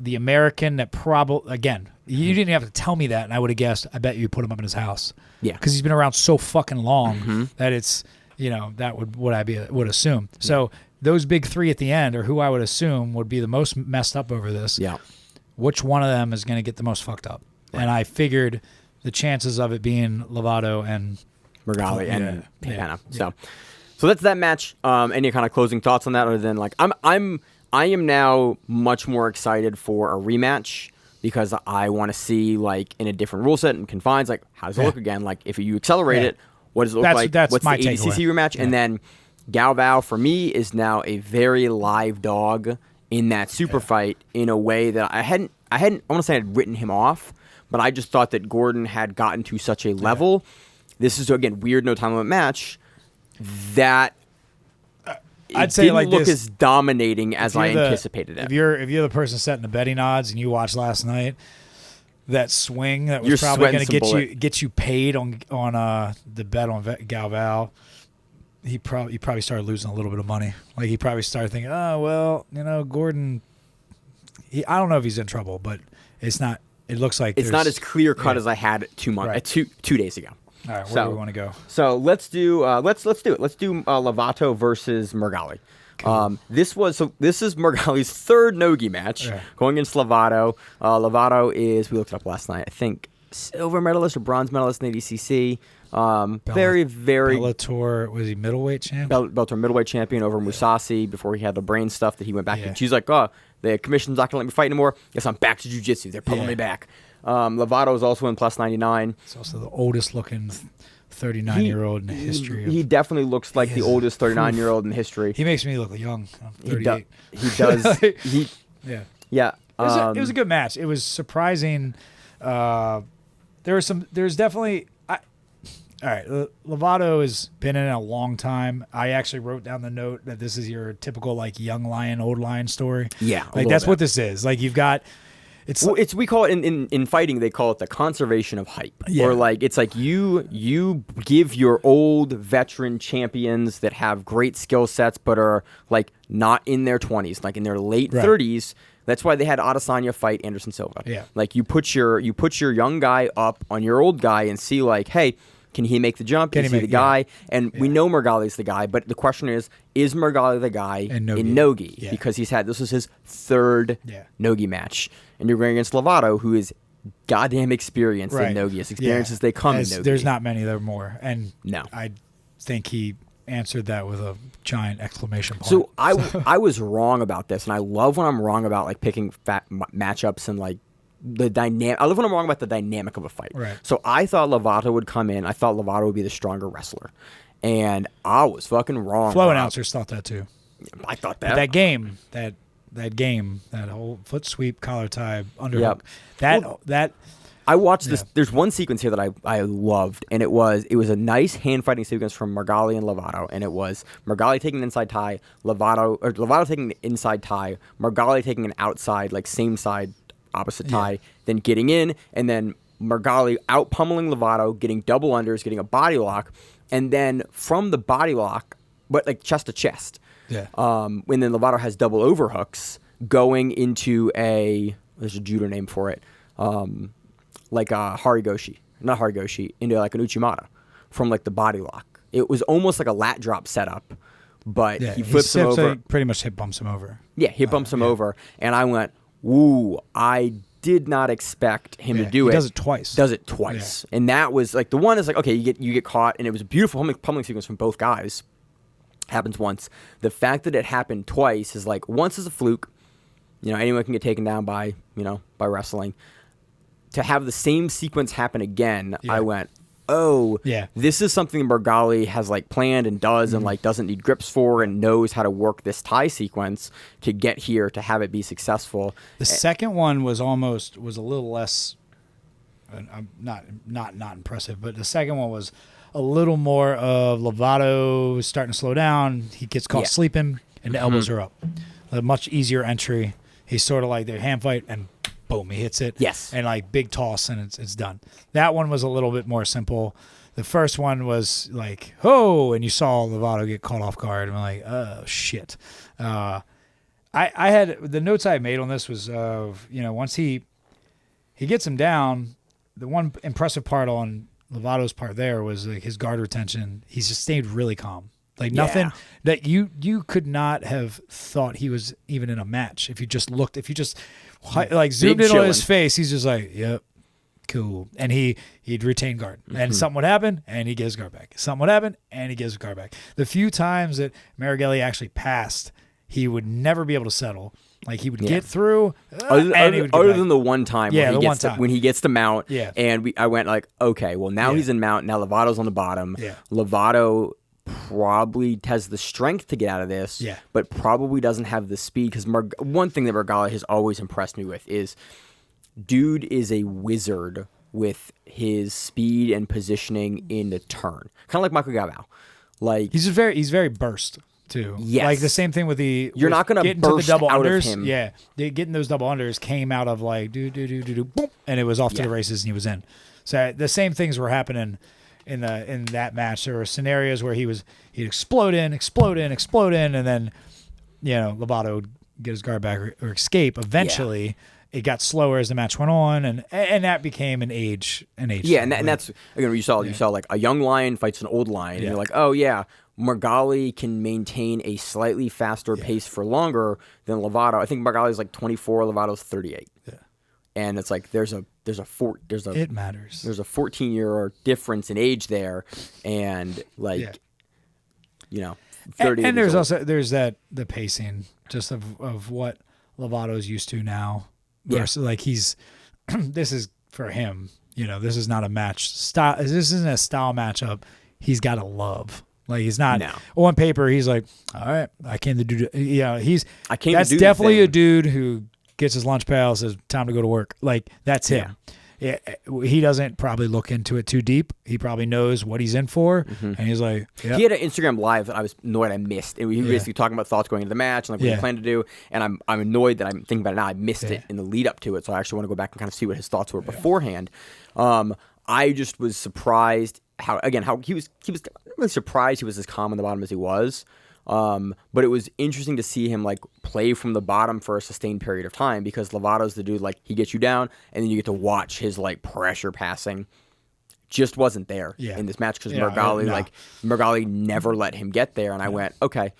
American that probably, again, you didn't have to tell me that, and I would have guessed. I bet you put him up in his house. Yeah, because he's been around so fucking long that it's that would I would assume. Yeah. So those big three at the end are who I would assume would be the most messed up over this. Yeah, which one of them is going to get the most fucked up? Right. And I figured the chances of it being Lovato and Murgali and Pena. So that's that match. Any kind of closing thoughts on that, other than like I am now much more excited for a rematch because I want to see, like, in a different rule set and confines, like, how does it look again? Like, if you accelerate it, what does it look like? What's the ADCC rematch? Yeah. And then Galvao, for me, is now a very live dog in that super fight in a way that I hadn't, I want to say I'd written him off, but I just thought that Gordon had gotten to such a level. This is, again, weird no time limit match that I'd say like look as dominating as I anticipated it. If you're the person setting the betting odds and you watched last night, that swing that was probably going to get you paid on the bet on Galvao, he probably started losing a little bit of money. Like he probably started thinking, oh well, Gordon. I don't know if he's in trouble, but it's not. It looks like it's not as clear cut as I had 2 months, 2 days ago. All right, where do we want to go? So let's do let's do it. Let's do Lovato versus Murgali. Cool. This is Murgali's third Nogi match going against Lovato. Lovato is, we looked it up last night, I think silver medalist or bronze medalist in ADCC. Very Bellator, was he middleweight champion? Bellator middleweight champion over Musasi before he had the brain stuff that he went back to. She's like, oh, the commission's not gonna let me fight anymore. Guess I'm back to jiu-jitsu. They're pulling me back. Lovato is also in plus 99. He's also the oldest looking 39-year-old in history. He definitely looks like the oldest 39-year-old in history. He makes me look young. I'm 38. He does. Yeah. It was a good match. It was surprising. There's definitely. All right, Lovato has been in a long time. I actually wrote down the note that this is your typical like young lion, old lion story. Yeah, like that's what this is. Like you've got. We call it in fighting. They call it the conservation of hype, or like it's like you give your old veteran champions that have great skill sets but are like not in their 20s, like in their late 30s. That's why they had Adesanya fight Anderson Silva. Yeah, like you put your young guy up on your old guy and see like, hey, can he make the jump? Is he the guy? And we know Murgali's the guy, but the question is Murgali the guy in Nogi? Yeah. Because this was his third Nogi match. And you're going against Lovato, who is goddamn experienced in Nogi. As experienced as they come in Nogi. There's not many there more. And I think he answered that with a giant exclamation point. So I was wrong about this, and I love when I'm wrong about like picking matchups and like the dynamic. I love when I'm wrong about the dynamic of a fight. Right. So I thought Lovato would come in. I thought Lovato would be the stronger wrestler, and I was fucking wrong. Flow announcers thought that too. I thought that. But that game, that whole foot sweep, collar tie, underhook. That I watched this. There's one sequence here that I loved, and it was a nice hand fighting sequence from Murgali and Lovato, and it was Murgali taking an inside tie, Lovato taking the inside tie, Murgali taking an outside like same side opposite tie, then getting in, and then Murgali out pummeling Lovato, getting double unders, getting a body lock, and then from the body lock, but like chest to chest. Yeah. When then Lovato has double overhooks going into there's a judo name for it, like a harigoshi, not harigoshi, into like an uchimata from like the body lock. It was almost like a lat drop setup, but he flips him over. Pretty much hip bumps him over. Yeah, he bumps him over, and I went, "Ooh, I did not expect him to do it." Does it twice. Yeah. And that was like the one is like, okay, you get caught, and it was a beautiful pummeling sequence from both guys. Happens once. The fact that it happened twice is like, once is a fluke. Anyone can get taken down by wrestling. To have the same sequence happen again, I went, oh, this is something Murgali has like planned and does and like doesn't need grips for and knows how to work this tie sequence to get here to have it be successful. The second one was a little less, not impressive, but the second one was a little more of Lovato starting to slow down. He gets caught sleeping and the elbows are up. A much easier entry. He's sort of like their hand fight and boom, he hits it. Yes. And like big toss and it's done. That one was a little bit more simple. The first one was like, oh, and you saw Lovato get caught off guard. And I'm like, oh, shit. I had the notes I made on this was, once he gets him down, the one impressive part on Lovato's part there was like his guard retention. He's just stayed really calm. Like nothing that you could not have thought he was even in a match. If you just like zoomed in on his face, he's just like, yep, cool. And he'd retain guard. And something would happen and he gives guard back. Something would happen and he gives guard back. The few times that Meregali actually passed, he would never be able to settle. Like he would get through, other than the one time when he gets to mount. Yeah. And I went like, okay, well now he's in mount. Now Lovato's on the bottom. Yeah. Lovato probably has the strength to get out of this, but probably doesn't have the speed. Because one thing that Murgali has always impressed me with is, dude is a wizard with his speed and positioning in the turn, kind of like Mica Galvao. Like he's very burst too. Yes. Like the same thing with you're not going to burst the double out unders. of him. Yeah, getting those double unders came out of like do boom, and it was off to the races and he was in. So the same things were happening in that match. There were scenarios where he'd explode in, and then Lovato would get his guard back or escape. Eventually, it got slower as the match went on, and that became an age. Yeah, and that's again you saw like a young lion fights an old lion, and you're like, oh yeah, Murgali can maintain a slightly faster pace for longer than Lovato. I think Murgali's like 24, Lovato's 38. Yeah. And it's like it matters. There's a 14-year difference in age there, and 30. And there's also the pacing just of what Lovato's used to now. Versus like he's this is for him. This is not a match style. This isn't a style matchup. He's got to love. Like he's not on paper. He's like, all right, I came to do. That's definitely a dude who gets his lunch pail, says time to go to work. Like that's him. Yeah, he doesn't probably look into it too deep. He probably knows what he's in for, and he's like, He had an Instagram live that I was annoyed I missed. And he was basically talking about thoughts going into the match and like what he planned to do. And I'm annoyed that I'm thinking about it now. I missed it in the lead up to it, so I actually want to go back and kind of see what his thoughts were beforehand. I just was surprised how he was really surprised he was as calm on the bottom as he was. But it was interesting to see him like play from the bottom for a sustained period of time, because Lovato's the dude, like he gets you down and then you get to watch his like pressure passing just wasn't there in this match, because Murgali never let him get there. And I went, okay,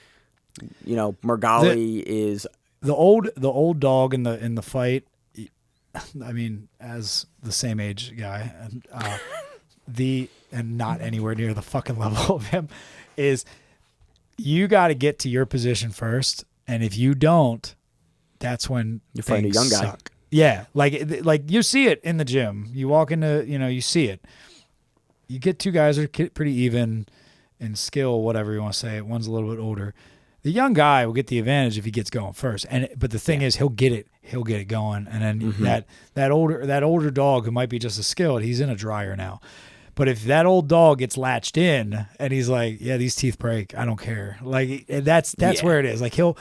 Murgali is the old dog in the fight. I mean, as the same age guy, and not anywhere near the fucking level of him, is you got to get to your position first, and if you don't, that's when you find a young guy. Suck. Yeah, like you see it in the gym. You walk into, you see it. You get two guys that are pretty even in skill, whatever you want to say. One's a little bit older. The young guy will get the advantage if he gets going first. But the thing is, he'll get it going, and then that older dog who might be just as skilled, he's in a dryer now. But if that old dog gets latched in and he's like, yeah, these teeth break, I don't care. Like that's where it is. Like he'll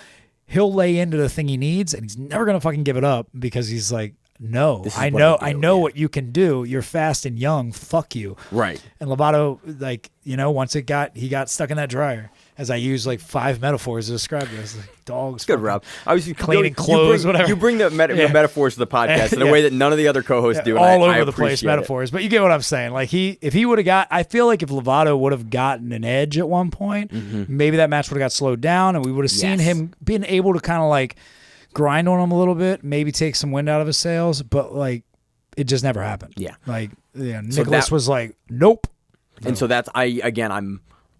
lay into the thing he needs, and he's never gonna fucking give it up, because he's like, no, This is I what know, they do, I know yeah. what you can do. You're fast and young. Fuck you. Right. And Lovato, like, once he got stuck in that dryer, as I used like 5 metaphors to describe this, like dogs. Good, fucking Rob. I was cleaning clothes, whatever. You bring the Yeah. metaphors to the podcast in a Yeah. way that none of the other co-hosts do. And all I over the place appreciate it. metaphors, but you get what I'm saying. Like if he would have got, I feel like if Lovato would have gotten an edge at one point, maybe that match would have got slowed down, and we would have seen Yes. him being able to kind of like grind on him a little bit, maybe take some wind out of his sails. But like, it just never happened. Yeah. Like, So Nicholas that- was like, nope. And so that's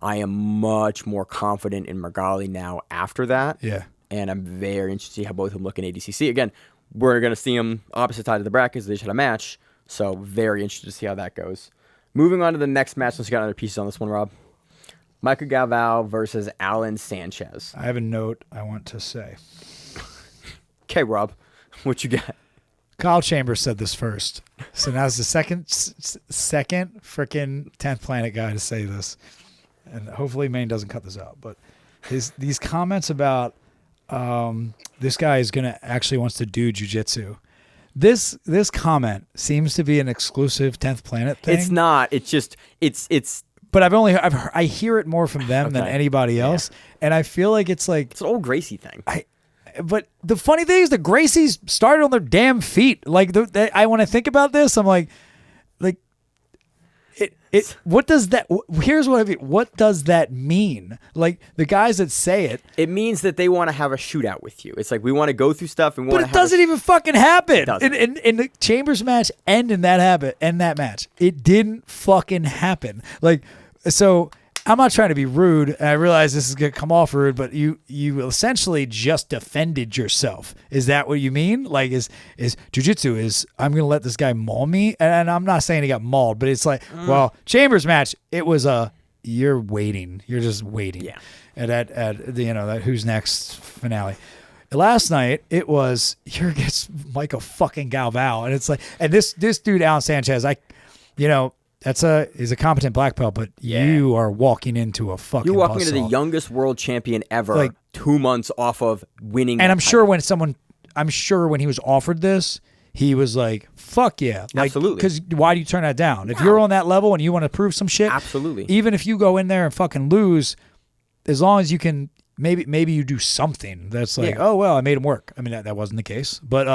I am much more confident in Murgali now after that. Yeah. And I'm very interested to see how both of them look in ADCC. Again, we're going to see them opposite side of the brackets. They should have a match. So very interested to see how that goes. Moving on to the next match. Let's get other pieces on this one, Rob. Mica Galvao versus Alan Sanchez. I have a note I want to say. Okay, Rob. What you got? Kyle Chambers said this first. So now it's the second freaking 10th planet guy to say this. And hopefully Maine doesn't cut this out. But these comments about this guy is going to actually wants to do jiu-jitsu. This comment seems to be an exclusive 10th planet thing. It's not. It's just it's But I hear it more from them than Okay. anybody else. And I feel like it's like an old Gracie thing. But the funny thing is the Gracies started on their damn feet. Like when I think about this, I'm like it. What does that? Here's what I mean. What does that mean? Like the guys that say it, It means that they want to have a shootout with you. It's like we want to go through stuff and we but want it to have doesn't even fucking happen. doesn't. In the Chambers match and in that match, it didn't fucking happen. Like so. I'm not trying to be rude, and I realize this is going to come off rude, but you essentially just defended yourself. Is that what you mean? Like, is jiu-jitsu is, I'm going to let this guy maul me? And I'm not saying he got mauled, but it's like, well, Chambers match, it was you're waiting. You're just waiting. Yeah. And at that Who's Next finale. Last night, it was, here gets Mica fucking Galvao, and it's like, and this dude, Alan Sanchez, he's a competent black belt, but you are walking into a fucking You're walking into the buzzsaw. youngest world champion ever, Like- 2 months off of winning. And that I'm sure when he was offered this, he was like, fuck yeah. Like, Absolutely. Because why do you turn that down? If you're on that level and you want to prove some shit, Absolutely. even if you go in there and fucking lose, as long as you can, maybe you do something that's like, Yeah. oh, well, I made him work. I mean, that wasn't the case. But,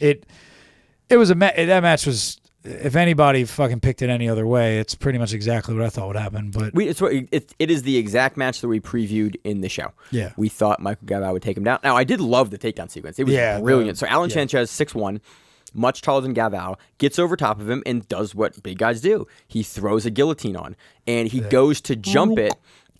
it was that match was, if anybody fucking picked it any other way, it's pretty much exactly what I thought would happen. But it is the exact match that we previewed in the show. Yeah. We thought Mica Galvao would take him down. Now, I did love the takedown sequence. It was brilliant. So Alan Sanchez, 6'1", much taller than Galvao, gets over top of him and does what big guys do. He throws a guillotine on, and he goes to jump it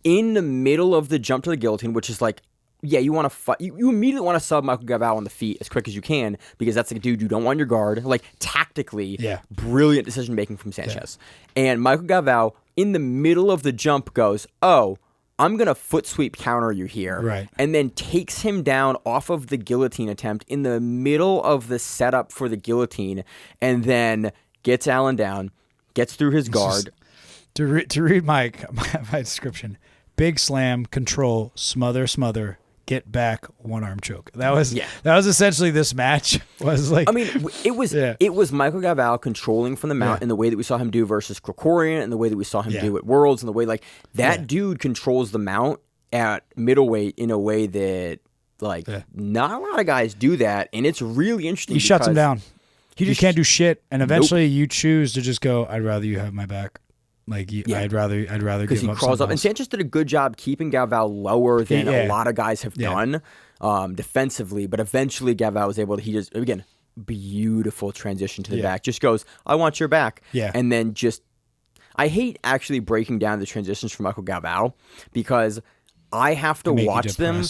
in the middle of the jump to the guillotine, which is like, yeah, you want to fight. You immediately want to sub Mica Galvao on the feet as quick as you can because that's like a dude you don't want on your guard. Like tactically, brilliant decision making from Sanchez. And Mica Galvao in the middle of the jump goes, "Oh, I'm gonna foot sweep counter you here," Right. and then takes him down off of the guillotine attempt in the middle of the setup for the guillotine, and then gets Alan down, gets through his guard. to read my description, big slam, control, smother, get back, one arm choke. That was essentially this match. Was like, I mean, it was Mica Galvao controlling from the mount in the way that we saw him do versus Krikorian, and the way that we saw him do at Worlds, and the way like that dude controls the mount at middleweight in a way that not a lot of guys do that, and it's really interesting. he shuts him down. You can't do shit, and eventually you choose to just go, I'd rather you have my back. Like I'd rather because he crawls up. And Sanchez did a good job keeping Galvao lower than a lot of guys have done defensively. But eventually Galvao was able to. He just again beautiful transition to the back. Just goes, I want your back. Yeah. And then just I hate actually breaking down the transitions for Mica Galvao because I have to watch them.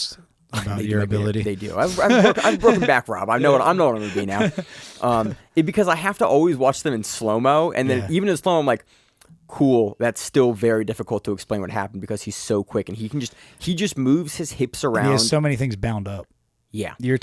About your ability. They do. I've broken back, Rob. I know what I'm going to be now. Because I have to always watch them in slow mo, and then even in slow mo, I'm like, cool. That's still very difficult to explain what happened because he's so quick and he just moves his hips around. He has so many things bound up. Yeah, you're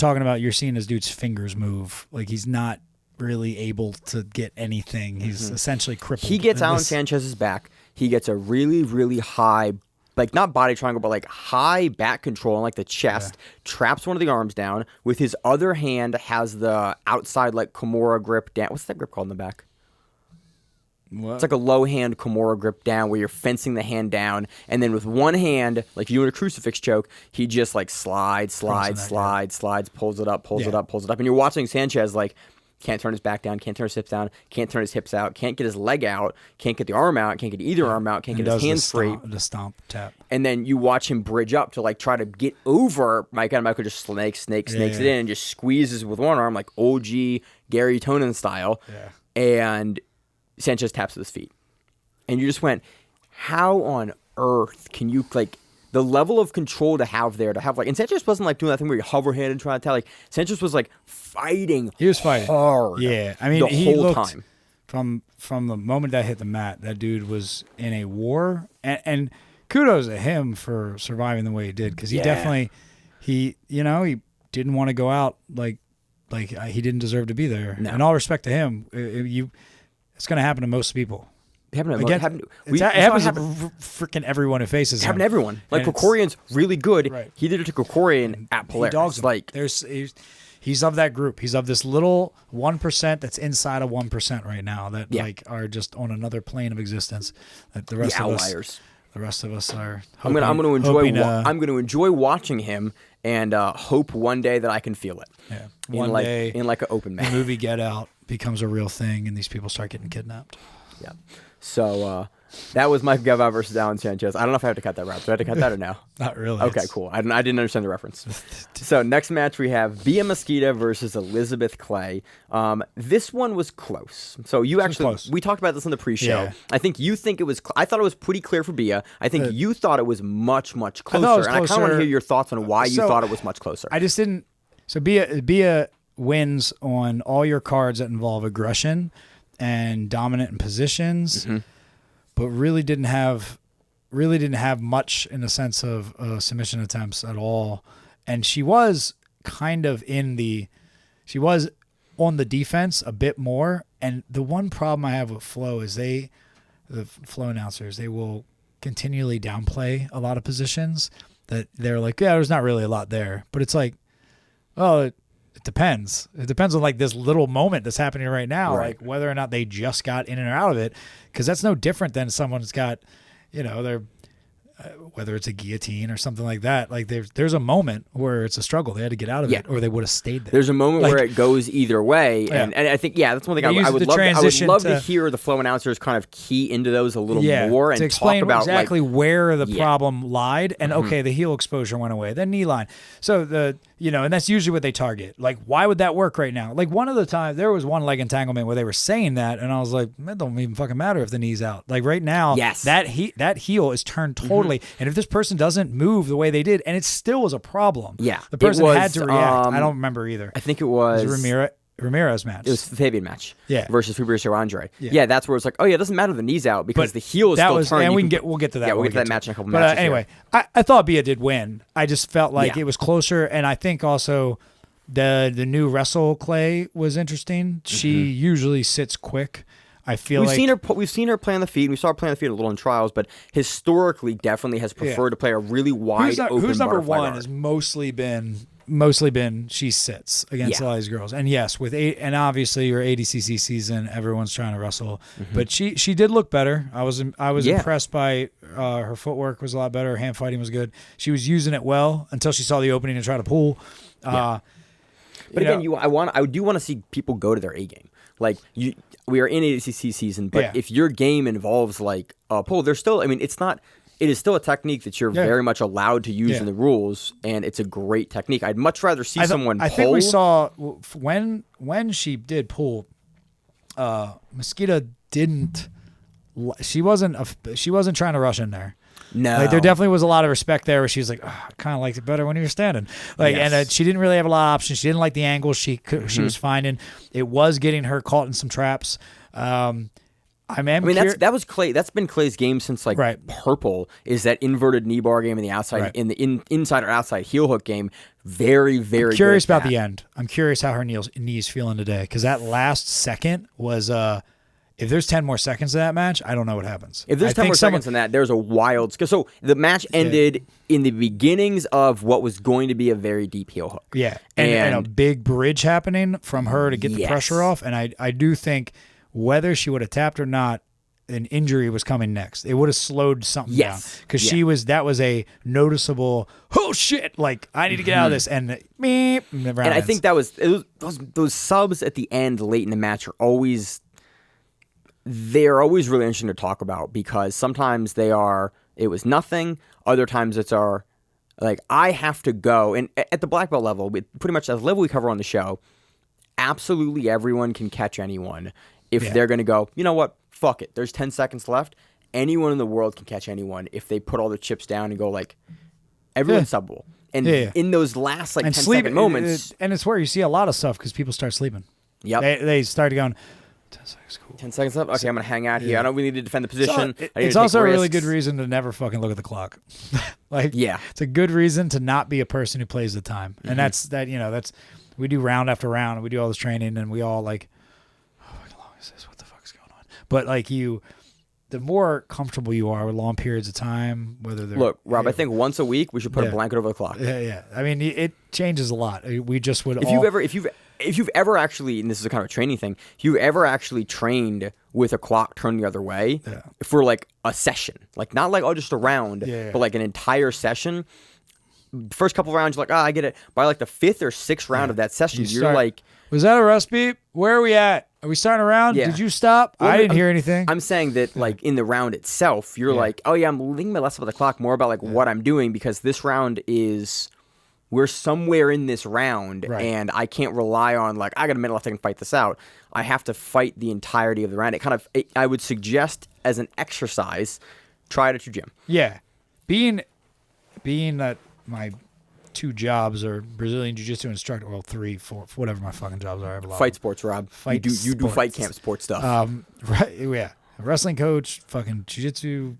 seeing this dude's fingers move. Like he's not really able to get anything. He's essentially crippled. He gets Alan Sanchez's back. He gets a really, really high like not body triangle, but like high back control on like the chest, traps one of the arms down. With his other hand has the outside like Kimura grip down. What's that grip called in the back? What? It's like a low hand Kimura grip down where you're fencing the hand down, and then with one hand, like you in a crucifix choke, he just like slides, pulls it up, pulls it up, and you're watching Sanchez like can't turn his back down, can't turn his hips down, can't turn his hips out, can't get his leg out, can't get the arm out, can't get either arm out, can't get his hands free. The stomp tap. And then you watch him bridge up to like try to get over Mica, and Mica just snakes it in and just squeezes with one arm like OG Gary Tonin style. Yeah. And Sanchez taps with his feet. And you just went, how on earth can you, like, the level of control to have, like, and Sanchez wasn't, like, doing that thing where you hover hand and try to tell, like, Sanchez was, like, fighting. He was fighting hard. Yeah. I mean, the he whole looked, time. From the moment that hit the mat, that dude was in a war. And kudos to him for surviving the way he did, because he definitely, he didn't want to go out like he didn't deserve to be there. No. And all respect to him, it's going to happen to most people. It happens to freaking everyone who faces him. Happened to everyone. Like, And Krikorian's really good. Right. He did it to Krikorian at Polaris. He dogs him. Like, he's of that group. He's of this little 1% that's inside of 1% right now that like are just on another plane of existence. That the rest of outliers. us, the rest of us are. I'm gonna enjoy watching him and hope one day that I can feel it. Yeah. One day in like an open match. The movie Get Out becomes a real thing, and these people start getting kidnapped. Yeah. So that was Mica Galvao versus Alan Sanchez. I don't know if I have to cut that route. Do I have to cut that or no? Not really. Okay, cool. I didn't understand the reference. So next match we have Bia Mesquita versus Elizabeth Clay. This one was close. So you actually, we talked about this on the pre-show. Yeah. I think you think it was, I thought it was pretty clear for Bia. I think you thought it was much, much closer. it was and I kind of want to closer. hear your thoughts on why you thought it was much closer. I just didn't. So Bia wins on all your cards that involve aggression and dominant in positions, but really didn't have much in the sense of submission attempts at all. And she was kind of she was on the defense a bit more. And the one problem I have with Flo is the Flo announcers, they will continually downplay a lot of positions that they're like, yeah, there's not really a lot there. But it's like, well, it depends. It depends on like this little moment that's happening right now, Right. like whether or not they just got in and out of it, because that's no different than someone's got, they're whether it's a guillotine or something like that. Like there's a moment where it's a struggle. They had to get out of it, or they would have stayed there. There's a moment where it goes either way, and I think that's one thing I would love to hear the Flow announcers kind of key into those a little more and to explain talk about exactly like, where the problem lied. And okay, the heel exposure went away, then knee line. So and that's usually what they target. Like, why would that work right now? Like one of the times there was one leg entanglement where they were saying that, and I was like, it don't even fucking matter if the knee's out. Like right now, that heel is turned totally. And if this person doesn't move the way they did, and it still was a problem. Yeah. The person had to react. I don't remember either. I think it was Ramirez match. It was the Fabian match. Yeah. Versus Fabricio Andre. Yeah, that's where it's like, oh yeah, it doesn't matter the knee's out because the heel is still turning. And we'll get to that. Yeah, we'll get to that match in a couple matches. But anyway, I thought Bia did win. I just felt like it was closer, and I think also the new Wrestle Clay was interesting. She usually sits quick. I feel we've seen her play on the feet. We saw her play on the feet a little in trials, but historically, definitely has preferred to play a really wide open. Who's number butterfly one guard. has mostly been she sits against a lot of these girls, and yes, and obviously your ADCC season, everyone's trying to wrestle, but she did look better. I was impressed by her footwork was a lot better. Her hand fighting was good. She was using it well until she saw the opening and try to pull. But again, I do want to see people go to their A game. Like we are in ADCC season, but if your game involves like a pull, there's still. I mean, it is still a technique that you're very much allowed to use in the rules, and it's a great technique. I'd much rather see someone pull. I think we saw when she did pull, Mesquita didn't. She wasn't trying to rush in there. No, like there definitely was a lot of respect there where she was like, I kind of liked it better when you were standing. Like, and she didn't really have a lot of options. She didn't like the angle she was finding. It was getting her caught in some traps. That's Clay. That's been Clay's game since like Purple. Is that inverted knee bar game in the outside in the inside or outside heel hook game? Very, very. I'm curious about the end. I'm curious how her knees feeling today, because that last second was if there's 10 more seconds of that match, I don't know what happens. If there's 10 more seconds in that, there's a wild... So the match ended in the beginnings of what was going to be a very deep heel hook. Yeah, and a big bridge happening from her to get the pressure off. And I do think whether she would have tapped or not, an injury was coming next. It would have slowed something down because that was a noticeable, oh shit, like I need to get out of this, and I think that was those subs at the end late in the match are always really interesting to talk about because sometimes it was nothing, other times it's like I have to go, and at the black belt level, pretty much at the level we cover on the show, absolutely everyone can catch anyone if they're going to go, you know what, fuck it. There's 10 seconds left. Anyone in the world can catch anyone if they put all their chips down and go like, everyone's subable. And in those last like 10-second moments. And it's where you see a lot of stuff because people start sleeping. Yep. They started going, 10 seconds, cool. 10 seconds left? Okay, I'm going to hang out here. I don't really need to defend the position. It's also a really good reason to never fucking look at the clock. It's a good reason to not be a person who plays the time. And that's we do round after round and we do all this training and we all like, how long is this? What the fuck is going on? But like the more comfortable you are with long periods of time, whether they're... Look, Rob, I think once a week we should put a blanket over the clock. Yeah. I mean, it changes a lot. We just would If you've ever actually, and this is a kind of a training thing, if you've ever actually trained with a clock turned the other way for like a session, like not like, just a round, but like an entire session, first couple rounds, you're like, I get it. By like the 5th or 6th round of that session, you're like... Was that a rust beep? Where are we at? Are we starting a round? Yeah. Did you stop? Well, I didn't hear anything. I'm saying that like in the round itself, you're like, I'm thinking less about the clock, more about like what I'm doing because this round we're somewhere in this round and I can't rely on like, I got a minute left, I can fight this out. I have to fight the entirety of the round. I would suggest as an exercise, try it at your gym. Yeah. Being that my 2 jobs are Brazilian Jiu-Jitsu instructor, well 3, 4, whatever my fucking jobs are. I have a lot fight sports, Rob. You do fight camp sports stuff. Wrestling coach, fucking Jiu-Jitsu,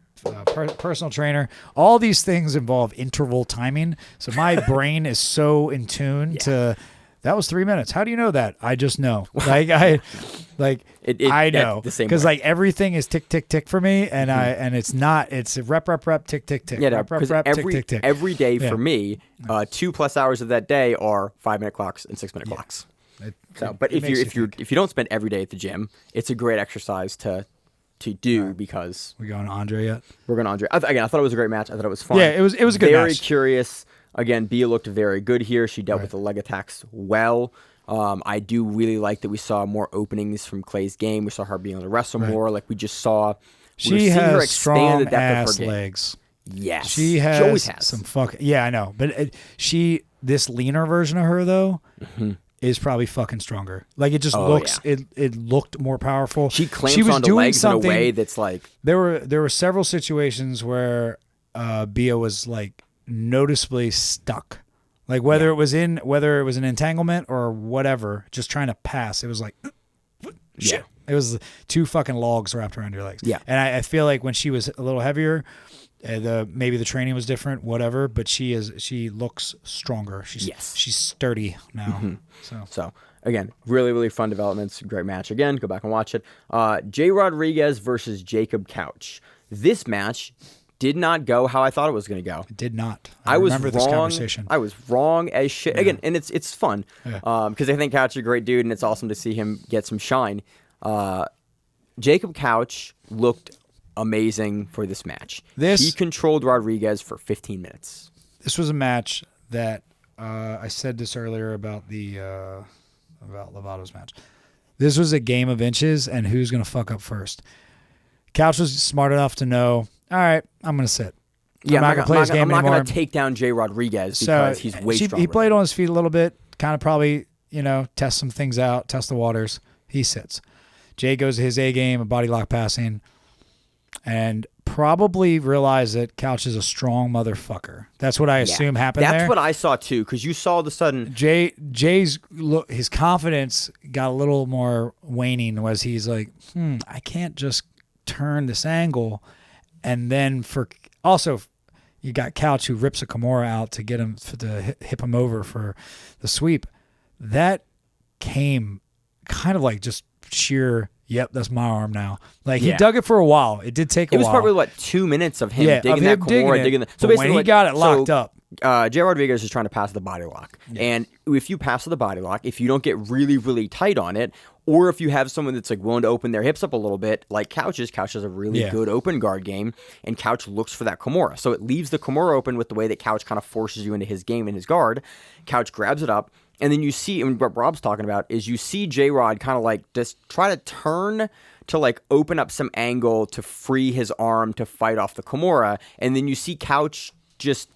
personal trainer. All these things involve interval timing. So my brain is so in tune to that was 3 minutes. How do you know that? I just know. I know because like everything is tick tick tick for me, and it's rep tick tick tick. Yeah, because every day for me, 2+ hours of that day are 5-minute clocks and 6-minute clocks. But if you don't spend every day at the gym, it's a great exercise to do because we going to Andre yet? We're going to Andre. Again, I thought it was a great match. I thought it was fun. Yeah, it was a good match. Very curious. Again, Bia looked very good here. She dealt with the leg attacks well. I do really like that we saw more openings from Clay's game. We saw her being able to wrestle more. Like we just saw. She has strong ass legs. Yes, she always has some fuck. Yeah, I know, but this leaner version of her though is probably fucking stronger. Like it just looks. Yeah. It looked more powerful. She clamps onto legs in a way that's like. There were several situations where Bia was like noticeably stuck. Like whether it was an entanglement or whatever, just trying to pass. It was like shit. It was 2 fucking logs wrapped around your legs. Yeah. And I feel like when she was a little heavier, maybe the training was different, whatever, but she looks stronger. She's sturdy now. So again, really, really fun developments. Great match. Again, go back and watch it. Jay Rodriguez versus Jacob Couch. This match did not go how I thought it was going to go. It did not. I remember this conversation. I was wrong as shit. Again, and it's fun because I think Couch is a great dude, and it's awesome to see him get some shine. Jacob Couch looked amazing for this match. He controlled Rodriguez for 15 minutes. This was a match that I said this earlier about about Lovato's match. This was a game of inches and who's going to fuck up first. Couch was smart enough to know, all right, I'm going to sit. Yeah, I'm not going to play this game anymore. I'm not going to take down Jay Rodriguez because he's way stronger. He played on his feet a little bit, kind of probably, test some things out, test the waters. He sits. Jay goes to his A game, a body lock passing, and probably realized that Couch is a strong motherfucker. That's what I assume happened there. That's what I saw too, because you saw the sudden... Jay's his confidence got a little more waning as he's like, I can't just turn this angle. And then also, you got Couch who rips a Kimura out to get him to hip him over for the sweep. That came kind of like just sheer yep, that's my arm now. Like Yeah. he dug it for a while. It did take a It was while. probably, what, 2 minutes of him Yeah, digging of that him Kimura, digging it, So but basically, when he got it locked up. Jay Rodriguez is trying to pass the body lock. And if you pass the body lock, if you don't get really, really tight on it, or if you have someone that's like willing to open their hips up a little bit, like Couch has a really good open guard game, and Couch looks for that Kimura. So it leaves the Kimura open with the way that Couch kind of forces you into his game and his guard. Couch grabs it up, and then you see, and what Rob's talking about is you see J-Rod kind of like just try to turn to like open up some angle to free his arm to fight off the Kimura, and then you see Couch just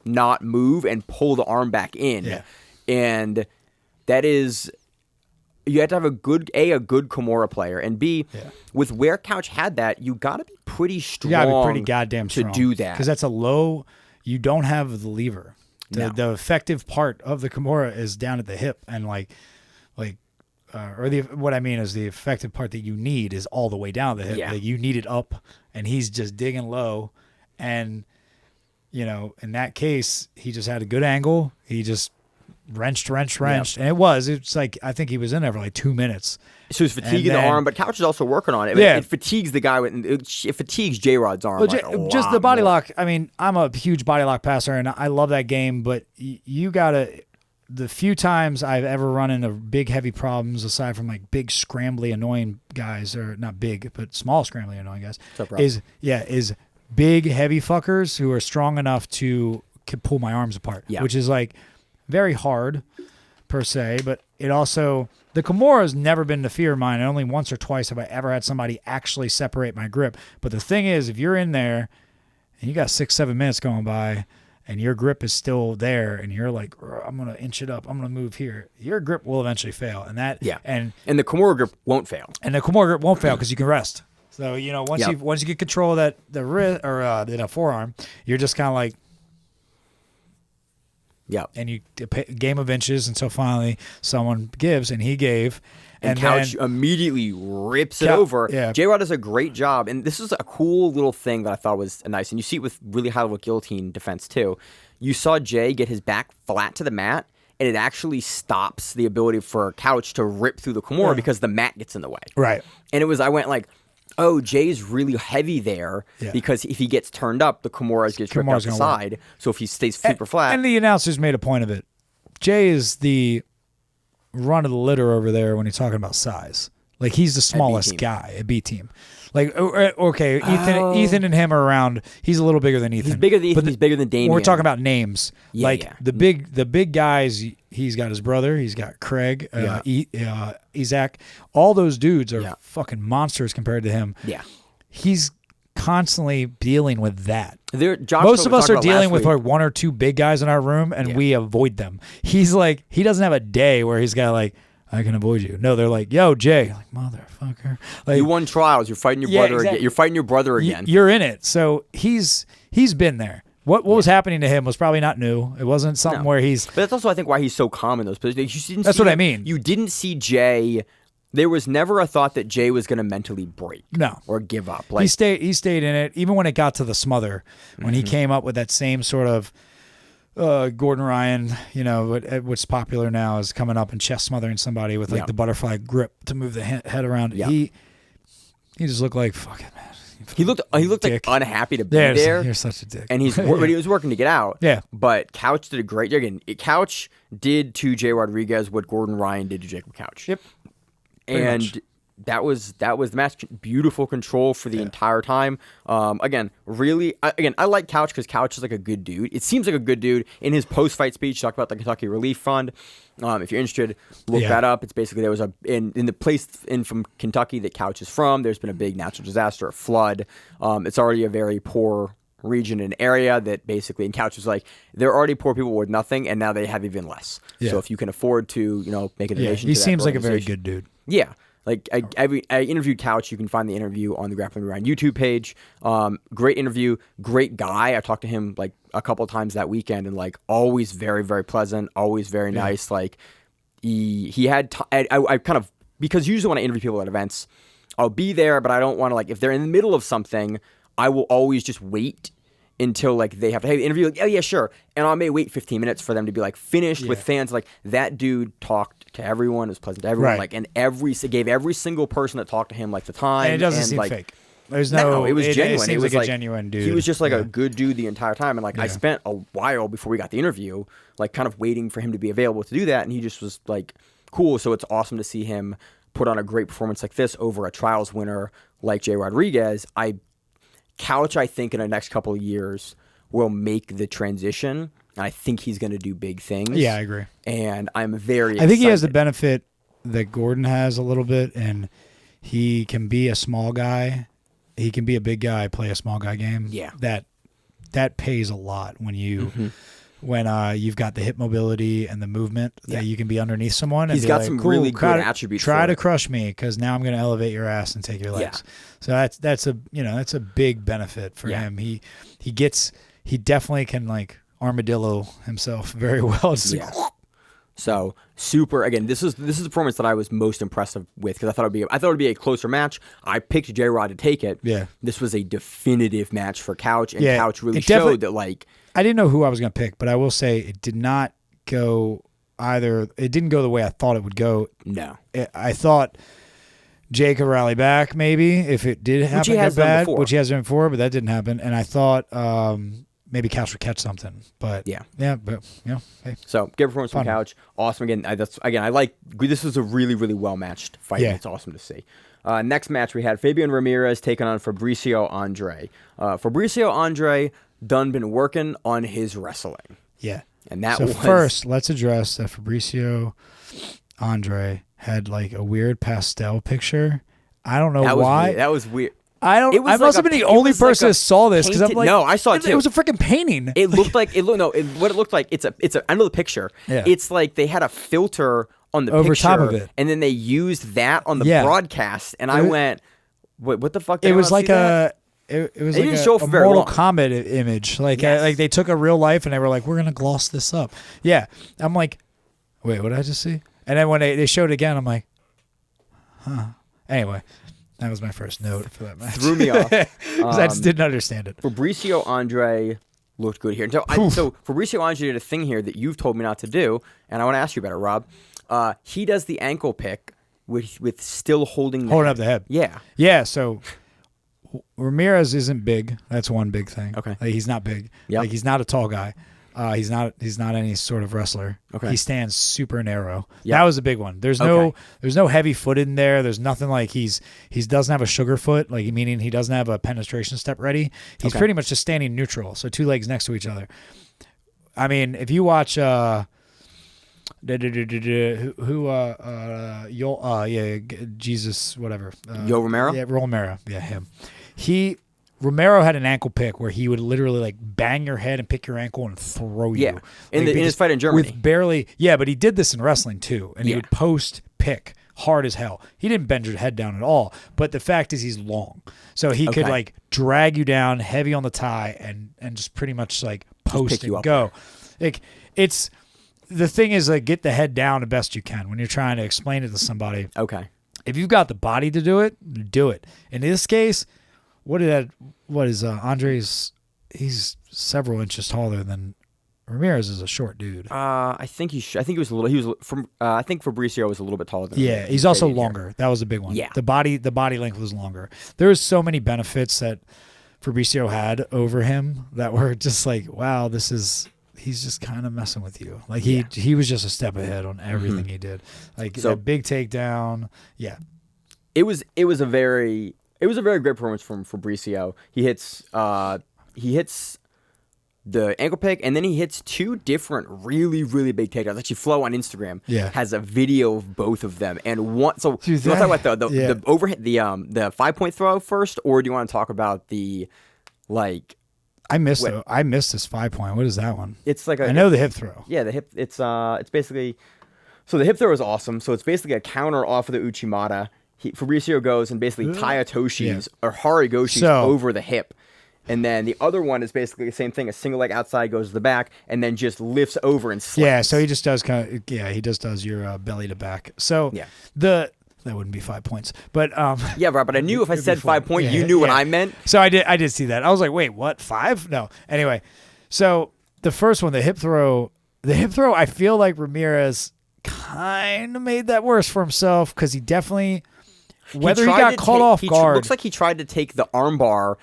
not move and pull the arm back in. Yeah. And that is, you have to have a good Kimura player, and B, with where Couch had that, you got to be pretty strong. You gotta be pretty goddamn strong to do that, because that's a low. You don't have the lever. The effective part of the Kimura is down at the hip, and what I mean is the effective part that you need is all the way down the hip. Yeah. Like you need it up, and he's just digging low, and in that case, he just had a good angle. He just wrenched, and it's like I think he was in there for like 2 minutes. So he's fatiguing the arm, but Couch is also working on it. Yeah. It fatigues the guy. It fatigues J-Rod's arm. Well, just the body lock. I mean, I'm a huge body lock passer, and I love that game. But you gotta. The few times I've ever run into big, heavy problems, aside from like big, scrambly, annoying guys, or not big, but small, scrambly, annoying guys, is big, heavy fuckers who are strong enough to pull my arms apart. Yeah. Which is like very hard per se, but it also. The Kimura has never been the fear of mine, and only once or twice have I ever had somebody actually separate my grip. But the thing is, if you're in there and you got 6-7 minutes going by and your grip is still there and you're like, I'm going to inch it up, I'm going to move here, your grip will eventually fail. And the Kimura grip won't fail. And the Kimura grip won't fail because you can rest. So, once you get control of the wrist or the forearm, you're just kind of like, yeah, and you game of inches until finally someone gives, and he gave, and Couch immediately rips it over. Yeah. J-Rod does a great job, and this is a cool little thing that I thought was nice, and you see it with really high level guillotine defense too. You saw Jay get his back flat to the mat, and it actually stops the ability for Couch to rip through the Kimura because the mat gets in the way. Right. And I went like, oh, Jay's really heavy there because if he gets turned up, the Kimura gets ripped out the side. So if he stays super flat. And the announcers made a point of it. Jay is the run of the litter over there when you're talking about size. Like, he's the smallest guy at B team. Like, okay, Ethan and him are around. He's a little bigger than Ethan. He's bigger than Ethan. He's bigger than Damian. We're talking about names. The big guys. He's got his brother. He's got Craig, Isaac. All those dudes are fucking monsters compared to him. Yeah, he's constantly dealing with that. Most of us are dealing with like one or two big guys in our room, and we avoid them. He's like, he doesn't have a day where he's got like, I can avoid you. No, they're like, yo, Jay. Like, motherfucker. Like, you won trials. You're fighting your brother again. You're fighting your brother again. You're in it. So he's been there. What was happening to him was probably not new. It wasn't something where he's... But that's also, I think, why he's so calm in those positions. That's what I mean. You didn't see Jay... There was never a thought that Jay was going to mentally break. No. Or give up. Like, he stayed in it. Even when it got to the smother, when he came up with that same sort of... Gordon Ryan, what's popular now is coming up and chest smothering somebody with like the butterfly grip to move the head around. Yeah. He just looked like fucking man. He looked like unhappy to be there. You're such a dick. And he was working to get out. Yeah. But Couch did a great job. Again, Couch did to Jay Rodriguez what Gordon Ryan did to Jacob Couch. Yep. And that was the match. Beautiful control for the entire time. Again, I like Couch because Couch is like a good dude. It seems like a good dude. In his post-fight speech, he talked about the Kentucky Relief Fund. If you're interested, look that up. It's basically there was in the place from Kentucky that Couch is from. There's been a big natural disaster, a flood. It's already a very poor region and area that basically, and Couch was like, they're already poor people with nothing, and now they have even less. So if you can afford to, make a donation. He seems like a very good dude. Yeah. Like I interviewed Couch. You can find the interview on the Grappling Rewind YouTube page. Great interview, great guy. I talked to him like a couple of times that weekend, and like always very, very pleasant, always very nice. Like he had I kind of, because usually when I interview people at events, I'll be there, but I don't want to, like, if they're in the middle of something, I will always just wait until like they have to have the interview. Like, oh yeah, sure. And I may wait 15 minutes for them to be like finished with fans. Like, that dude talked to everyone. It was pleasant to everyone. Right. Like, and gave every single person that talked to him like the time. And it doesn't seem like, fake. There's no. it was genuine. It seems was like a genuine dude. He was just like a good dude the entire time. And like I Yeah. spent a while before we got the interview, like kind of waiting for him to be available to do that. And he just was like cool. So it's awesome to see him put on a great performance like this over a trials winner like Jay Rodriguez. Couch, I think, in the next couple of years will make the transition. And I think he's going to do big things. Yeah, I agree. And I'm very I think he has the excited. benefit that Gordon has a little bit, and he can be a small guy. He can be a big guy, play a small guy game. Yeah. That pays a lot when you've got the hip mobility and the movement that you can be underneath someone. He's and be got like, some cool, really good attributes Try for to it. crush me because now I'm going to elevate your ass and take your legs. So that's a big benefit for him. He definitely can like armadillo himself very well. Just like, So super. Again, this is the performance that I was most impressed with because I thought it would be a closer match. I picked J Rod to take it. Yeah. This was a definitive match for Couch, and Yeah, Couch really it definitely- showed that like I didn't know who I was going to pick, but I will say it did not go either. It didn't go the way I thought it would go. no, I thought Jay could rally back maybe if it did happen. Which he has to get done bad, before. which he has done before, but that didn't happen. And I thought maybe Couch would catch something, but but hey. So good performance from Fun. Couch. Awesome again. I like this was a really really well matched fight. Yeah. It's awesome to see. Next match we had Fabian Ramirez taking on Fabricio Andre. Fabricio Andre done been working on his wrestling. Yeah. And that so was first, let's address that Fabricio Andre had like a weird pastel picture. I don't know that was why. weird. That was weird. I don't. It was I must like have been a- the it only was like person a that saw this because I'm painted- like, No, I saw it too. It was a freaking painting. It looked like what it looked like. It's a. I know the picture. Yeah. It's like they had a filter on the Over picture, top of it. and then they used that on the Yeah. broadcast. And I was- went, what the fuck? Did It I was not like see that? It was They like didn't show it a for very Mortal long. Kombat image. Like Yes. like they took a real life and they were like, we're gonna gloss this up. Yeah, I'm like, wait, what did I just see? And then when they showed it again, I'm like, huh. Anyway, that was my first note for that match. Threw me off. 'Cause I just didn't understand it. Fabricio Andre looked good here. So Fabricio Andre did a thing here that you've told me not to do, and I want to ask you about it, Rob. He does the ankle pick with still holding Holding up the head. Yeah. Yeah, so Ramirez isn't big. That's one big thing. Okay. Like, he's not big. Yep. Like he's not a tall guy. He's not any sort of wrestler. Okay. He stands super narrow. Yep. That was a big one. There's Okay. no heavy foot in there. There's nothing like he doesn't have a sugar foot, like meaning he doesn't have a penetration step ready. He's Okay. pretty much just standing neutral, so two legs next to each other. I mean, if you watch Jesus whatever. Yo Romero? Yeah, Romero. Yeah, him. Romero had an ankle pick where he would literally like bang your head and pick your ankle and throw you. Yeah. In Like, his because fight in Germany. With barely, yeah, but he did this in wrestling too, and he Yeah. would post pick hard as hell. He didn't bend your head down at all, but the fact is he's long, so he could Okay. like drag you down heavy on the tie and just pretty much like post pick you and up. go. Like it's the thing is like get the head down the best you can when you're trying to explain it to somebody. Okay. If you've got the body to do it, do it. In this case, what is Andre's? He's several inches taller than Ramirez. Is a short dude. I think he was a little. He was from. I think Fabricio was a little bit taller than. Yeah, he's also Fabian here. longer. That was a big one. Yeah. the body length was longer. There was so many benefits that Fabricio had over him that were just like, wow, he's just kind of messing with you. Like he was just a step ahead on everything he did. Like So- that big takedown. Yeah. It was a very great performance from Fabricio. He hits the ankle pick, and then he hits two different really, really big takedowns. Actually, Flo on Instagram has a video of both of them. And one, so Dude, you want to talk about yeah. the overhit, the 5-point throw first, or do you want to talk about the like? I missed this 5-point. What is that one? It's like I know the hip throw. Yeah, the hip. It's basically. So the hip throw is awesome. So it's basically a counter off of the Uchimata. Fabricio goes and basically Tayatoshis or Harigoshis over the hip. And then the other one is basically the same thing. A single leg outside goes to the back and then just lifts over and slams. Yeah, so he just does he just does your belly to back. So that wouldn't be 5 points. But yeah, right, but I knew if I said 5 point, Yeah, you knew what yeah. I meant. So I did see that. I was like, wait, what? 5? No. Anyway, so the first one, the hip throw, I feel like Ramirez kind of made that worse for himself because he definitely, whether he tried got to caught take- off he guard. looks like he tried to take the armbar.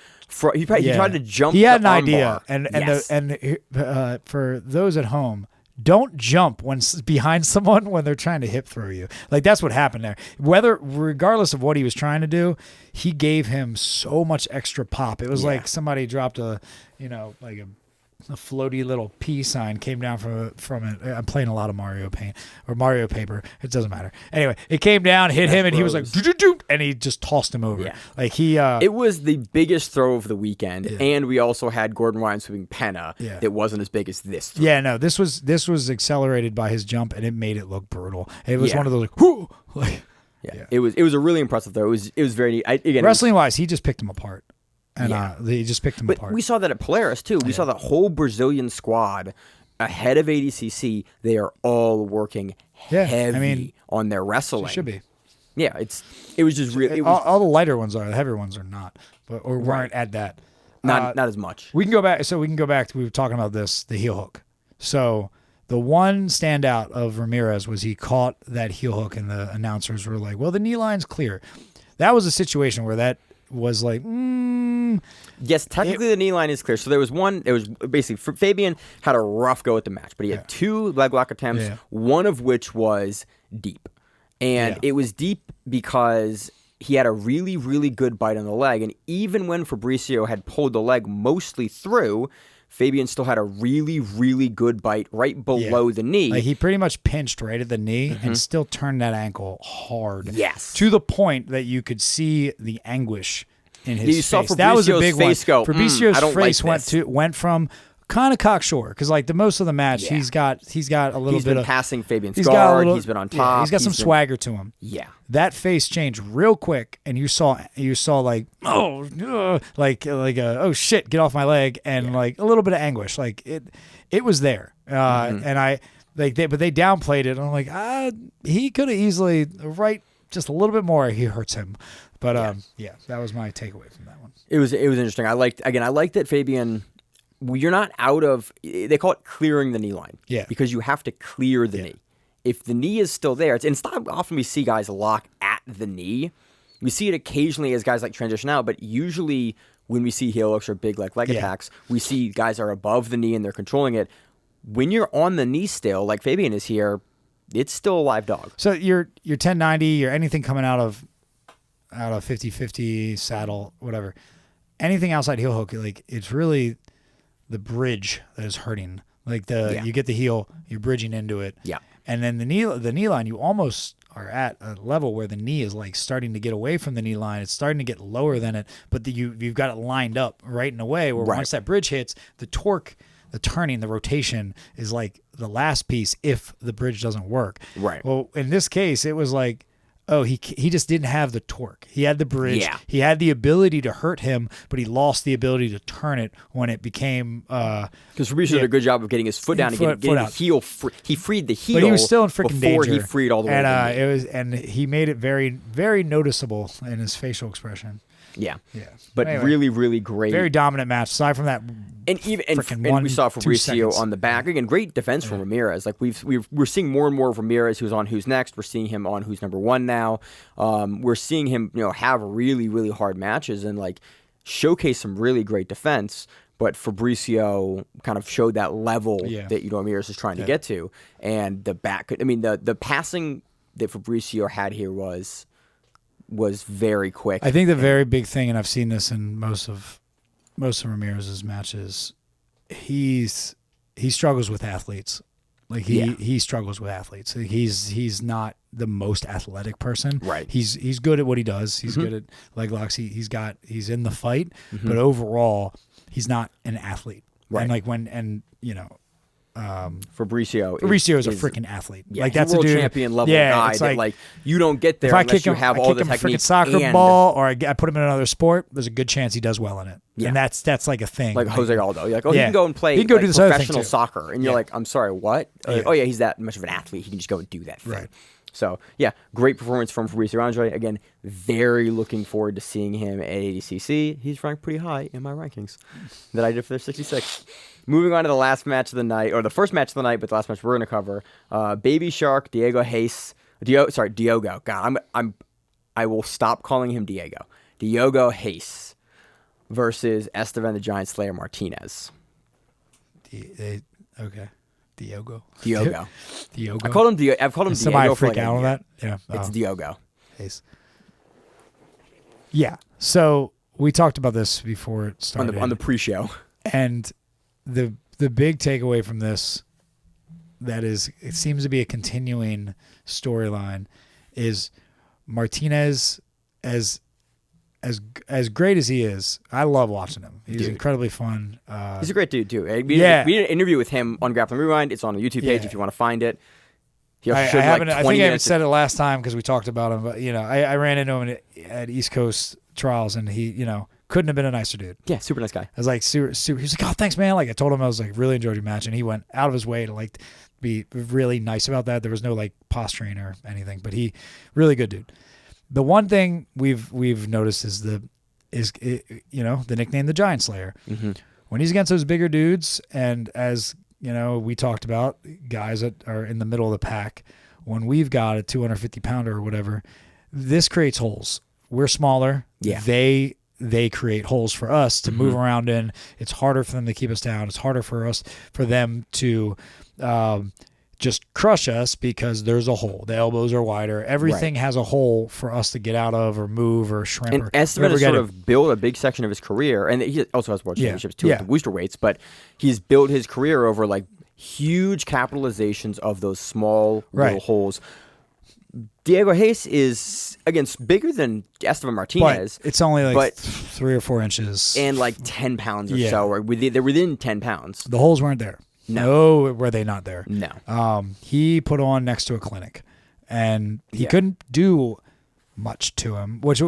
He tried to jump. He had the an idea, armbar. and Yes. for those at home, don't jump when behind someone when they're trying to hip throw you. Like that's what happened there. Regardless of what he was trying to do, he gave him so much extra pop. It was like somebody dropped a floaty little peace sign came down from it. I'm playing a lot of Mario Paint or Mario Paper. It doesn't matter. Anyway, it came down, hit him, and he was like, doo-doo-doo, and he just tossed him over. Yeah. Like he. It was the biggest throw of the weekend, and we also had Gordon Ryan sweeping Pena. Yeah. That wasn't as big as this throw. Yeah, no, this was accelerated by his jump, and it made it look brutal. It was Yeah. one of those like, whoo, like. Yeah. It was a really impressive throw. It was very neat. Wrestling wise, he just picked him apart. And he just picked him But apart. we saw that at Polaris too. We saw that whole Brazilian squad ahead of ADCC. They are all working heavy on their wrestling. Should be. Yeah, it was just really all the lighter ones are. The heavier ones are not, or weren't at that. not as much. We can go back. So we can go back to we were talking about this, the heel hook. So the one standout of Ramirez was he caught that heel hook, and the announcers were like, "Well, the knee line's clear." That was a situation where that was like, Yes, technically the knee line is clear. So there was one. It was basically Fabian had a rough go at the match, but he had two leg lock attempts, one of which was deep, and it was deep because he had a really, really good bite on the leg, and even when Fabricio had pulled the leg mostly through, Fabian still had a really, really good bite right below the knee. Like he pretty much pinched right at the knee and still turned that ankle hard. Yes. To the point that you could see the anguish in his You saw face. That was a Fabricio's big face one. go, Fabricio's I don't face like this. went from kind of cocksure because like the most of the match he's got a little He's bit been of passing Fabian's he's got a guard. little- He's been on yeah, top. he's got some swagger to him. Yeah. That face changed real quick, and you saw like oh shit, get off my leg, and like a little bit of anguish. Like it was there, and I but they downplayed it. And I'm like, he could have easily just a little bit more. He hurts him, but that was my takeaway from that one. It was interesting. I liked that Fabian. You're not out of. They call it clearing the knee line. Yeah. Because you have to clear the knee. If the knee is still there, it's not often we see guys lock at the knee. We see it occasionally as guys like transition out, but usually when we see heel hooks or big leg attacks, we see guys are above the knee and they're controlling it. When you're on the knee still, like Fabian is here, it's still a live dog. So your 1090 or anything coming out of 50-50 saddle, whatever, anything outside heel hook, like it's really the bridge that is hurting. Like you get the heel, you're bridging into it. Yeah. And then the knee line, you almost are at a level where the knee is like starting to get away from the knee line. It's starting to get lower than it, but you've got it lined up right in a way where once that bridge hits, the torque, the turning, the rotation is like the last piece if the bridge doesn't work. Right. Well, in this case, it was like, oh, he just didn't have the torque. He had the bridge. Yeah. He had the ability to hurt him, but he lost the ability to turn it when it became. Because Fabricio did a good job of getting his foot down and getting the heel. He freed the heel, but he was still in freaking before danger. he freed all the way. And he made it very, very noticeable in his facial expression. Yeah. Yeah. But Anyway, really, really great. very dominant match. Aside from that, And we saw Fabricio on the back again. Great defense from Ramirez. Like we're seeing more and more of Ramirez, who's on Who's Next. We're seeing him on Who's Number One now. We're seeing him, have really, really hard matches and like showcase some really great defense. But Fabricio kind of showed that level that Ramirez is trying to get to, and the back. I mean, the passing that Fabricio had here was very quick. I think the very big thing, and I've seen this in most of Ramirez's matches, he struggles with athletes. Like he struggles with athletes. He's not the most athletic person. Right. He's good at what he does. He's good at leg locks. He's in the fight, but overall he's not an athlete. Right. And like Fabricio is a freaking athlete. Yeah, like he's that's a world dude, champion level guy it's that like you don't get there if I unless kick you him, have I all kick the him a freaking techniques soccer and, ball, or I put him in another sport. There's a good chance he does well in it. Yeah. And that's like a thing. like Jose Aldo. You're like, he Yeah. can go and play He can go do this other thing, professional too. soccer. And you're like, I'm sorry, what? Yeah. Oh, yeah, he's that much of an athlete. He can just go and do that thing. Right. So, yeah, great performance from Fabricio Andre. Again, very looking forward to seeing him at ADCC. He's ranked pretty high in my rankings that I did for the 66. moving on to the last match of the night, or the first match of the night, but the last match we're going to cover. Baby Shark, Diogo. God, I will stop calling him Diego. Diogo Hayes versus Esteban the Giant Slayer Martinez. Okay. Diogo. Diogo. Diogo. I've called him Diego for somebody like freak a out on year. that? Yeah. It's Diogo. Hayes. Yeah. So we talked about this before it started. On the pre-show. And the big takeaway from this, it seems to be a continuing storyline, is Martinez, as great as he is, I love watching him. He's incredibly fun. He's a great dude too. We did an interview with him on Grappling Rewind. It's on the YouTube page if you want to find it. I think I haven't said it last time because we talked about him, but I ran into him at East Coast Trials, and he couldn't have been a nicer dude. Yeah, super nice guy. I was like, super. He was like, oh, thanks, man. Like I told him, I was like, really enjoyed your match, and he went out of his way to like be really nice about that. There was no like posturing or anything, but he really good dude. The one thing we've noticed is the nickname the Giant Slayer. Mm-hmm. When he's against those bigger dudes, and as we talked about guys that are in the middle of the pack, when we've got a 250 pounder or whatever, this creates holes. We're smaller. Yeah. They create holes for us to move around in. It's harder for them to keep us down. It's harder for them to just crush us because there's a hole. The elbows are wider. Everything has a hole for us to get out of or move or shrimp. And Esteban has sort of built a big section of his career, and he also has world championships too at the booster weights, but he's built his career over like huge capitalizations of those small little holes. Diego Hayes is, again, bigger than Esteban Martinez. But it's only like 3 or 4 inches. And like 10 pounds or so. Or they're within 10 pounds. The holes weren't there. No, were they not there? No. He put on next to a clinic, and he couldn't do much to him, which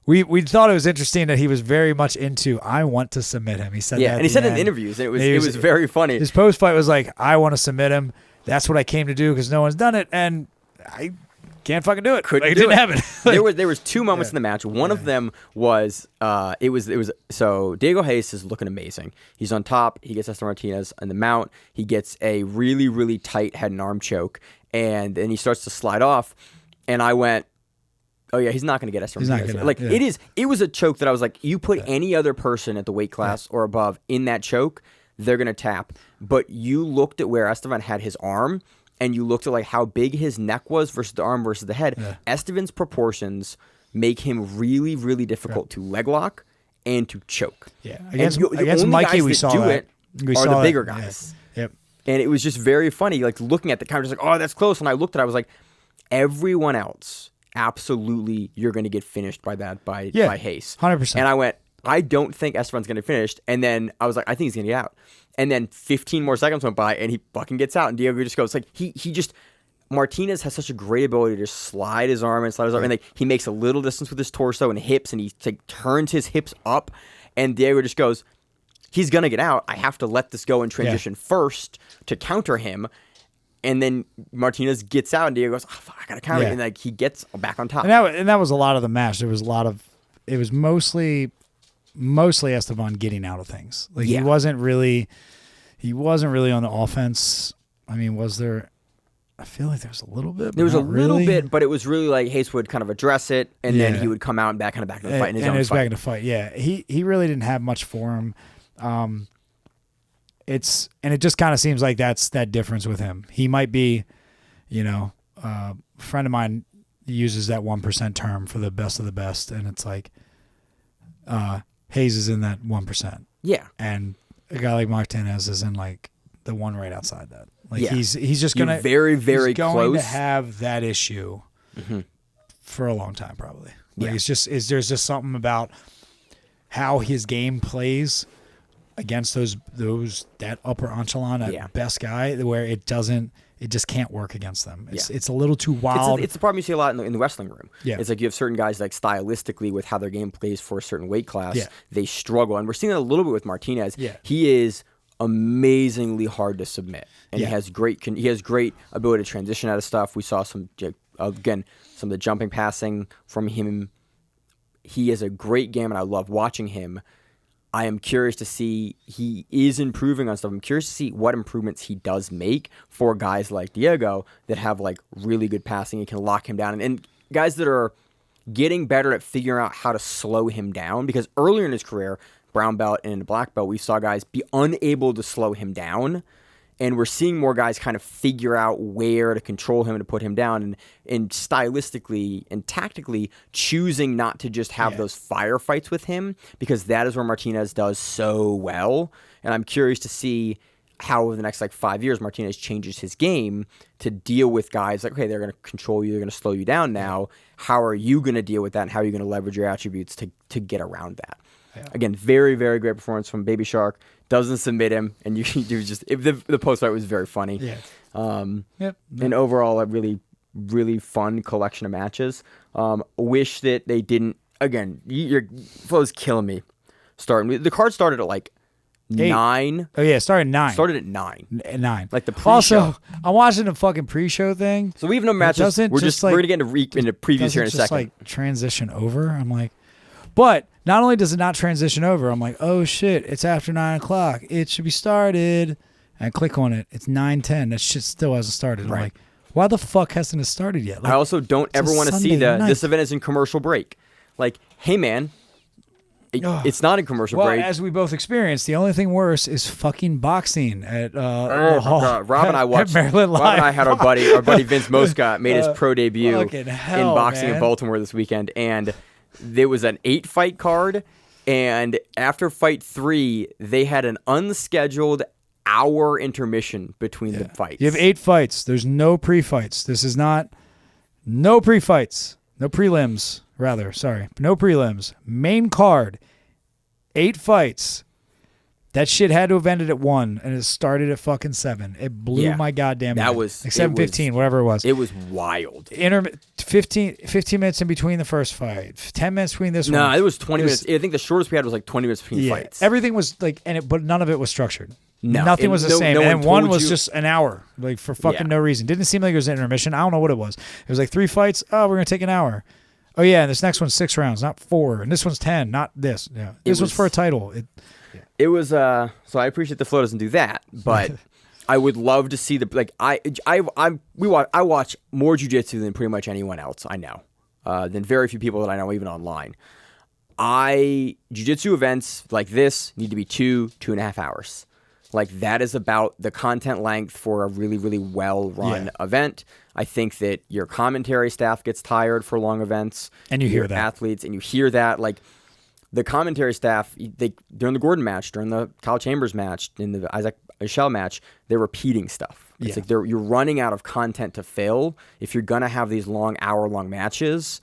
we thought it was interesting that he was very much into, I want to submit him. He said that. Yeah, and he said it in interviews, and it was very funny. His post-fight was like, I want to submit him. That's what I came to do because no one's done it, and I can't fucking do it. It didn't happen. there was 2 moments in the match. One of them was so Diego Hayes is looking amazing. He's on top. He gets Esteban Martinez on the mount. He gets a really, really tight head and arm choke, and then he starts to slide off. And I went, oh yeah, he's not going to get Esteban Martinez. It was a choke that I was like, you put any other person at the weight class or above in that choke, they're going to tap. But you looked at where Esteban had his arm, and you looked at like how big his neck was versus the arm versus the head. Yeah. Esteban's proportions make him really, really difficult to leg lock and to choke. Yeah, against Mikey, we saw that. The bigger guys. Yeah. Yep. And it was just very funny, like looking at the counter, just like, oh, that's close. And I looked at it, I was like, everyone else, absolutely, you're going to get finished by that by Hayes. 100%. And I went, I don't think Esteban's going to finish. And then I was like, I think he's going to get out. And then 15 more seconds went by, and he fucking gets out. And Diego just goes, like, he just, Martinez has such a great ability to slide his arm, and like he makes a little distance with his torso and hips, and he like turns his hips up. And Diego just goes, he's going to get out. I have to let this go and transition first to counter him. And then Martinez gets out, and Diego goes, oh, fuck, I got to counter him. And like he gets back on top. And that was a lot of the match. There was it was mostly Esteban getting out of things. Like he wasn't really on the offense. I mean, was there? I feel like there was a little bit. There was a little bit, but it was really like Hayes would kind of address it, and then he would come out and back into the fight. And it was back in the fight. Yeah, he really didn't have much for him. It just kind of seems like that's that difference with him. He might be, a friend of mine uses that 1% term for the best of the best, and it's like, Hayes is in that 1%. Yeah. And a guy like Martinez is in like the one right outside that. Like he's just going to very, very going to have that issue for a long time probably. Like there's just something about how his game plays against that upper echelon at best guy where it just can't work against them. It's a little too wild. It's the problem you see a lot in the wrestling room. Yeah. It's like you have certain guys like stylistically with how their game plays for a certain weight class, they struggle. And we're seeing that a little bit with Martinez. Yeah. He is amazingly hard to submit. And he has great ability to transition out of stuff. We saw some of the jumping passing from him. He is a great game, and I love watching him. I am curious to see, he is improving on stuff. I'm curious to see what improvements he does make for guys like Diego that have like really good passing and can lock him down. And guys that are getting better at figuring out how to slow him down, because earlier in his career, brown belt and black belt, we saw guys be unable to slow him down. And we're seeing more guys kind of figure out where to control him and to put him down, and stylistically and tactically choosing not to just have those firefights with him, because that is where Martinez does so well. And I'm curious to see how over the next like 5 years Martinez changes his game to deal with guys like, okay, they're going to control you, they're going to slow you down now. How are you going to deal with that, and how are you going to leverage your attributes to get around that? Yeah. Again, very, very great performance from Baby Shark. Doesn't submit him, and you just the post fight was very funny. Yeah. And overall, a really, really fun collection of matches. Wish that they didn't. Again, your flow's killing me. The card started at like 9. Oh yeah, it started at 9. Started at 9. 9. Like the pre-show. Also, I'm watching the fucking pre-show thing. So we have no matches. We're gonna get into previews here in a second. Just like transition over. I'm like, but not only does it not transition over, I'm like, oh shit, it's after 9 o'clock. It should be started. And I click on it. It's 9:10. That shit still hasn't started. I'm like, why the fuck hasn't it started yet? Like, I also don't ever want to see this event is in commercial break. Like, hey man, it's not in commercial break. As we both experienced, the only thing worse is fucking boxing at Rob and I watched. Rob and I had our buddy Vince Mosca made his pro debut in boxing in Baltimore this weekend, and there was an 8-fight card, and after fight 3, they had an unscheduled hour intermission between the fights. You have 8 fights. There's no pre-fights. This is not no pre-fights. No prelims, rather. Sorry. No prelims. Main card. 8 fights. That shit had to have ended at 1, and it started at fucking 7. It blew my goddamn mind. That was like 7:15, whatever it was. It was wild. 15 minutes in between the first fight. 10 minutes between this one. No, it was 20 minutes. I think the shortest we had was like 20 minutes between fights. Everything was like, but none of it was structured. No, nothing was the same. And one was just an hour, like for fucking no reason. Didn't seem like it was an intermission. I don't know what it was. It was like 3 fights. Oh, we're gonna take an hour. Oh yeah, and this next one's 6 rounds, not 4. And this one's 10, not this. Yeah, this was for a title. It was so I appreciate the flow doesn't do that, but I would love to see I watch more jiu-jitsu than pretty much anyone else I know, than very few people that I know even online. Jiu-jitsu events like this need to be 2.5 hours. Like that is about the content length for a really, really well-run event. I think that your commentary staff gets tired for long events, and you hear that athletes, and you hear that like. The commentary staff, during the Gordon match, during the Kyle Chambers match, in the Isaac Michelle match, they're repeating stuff. It's like you're running out of content to fill. If you're going to have these long, hour-long matches,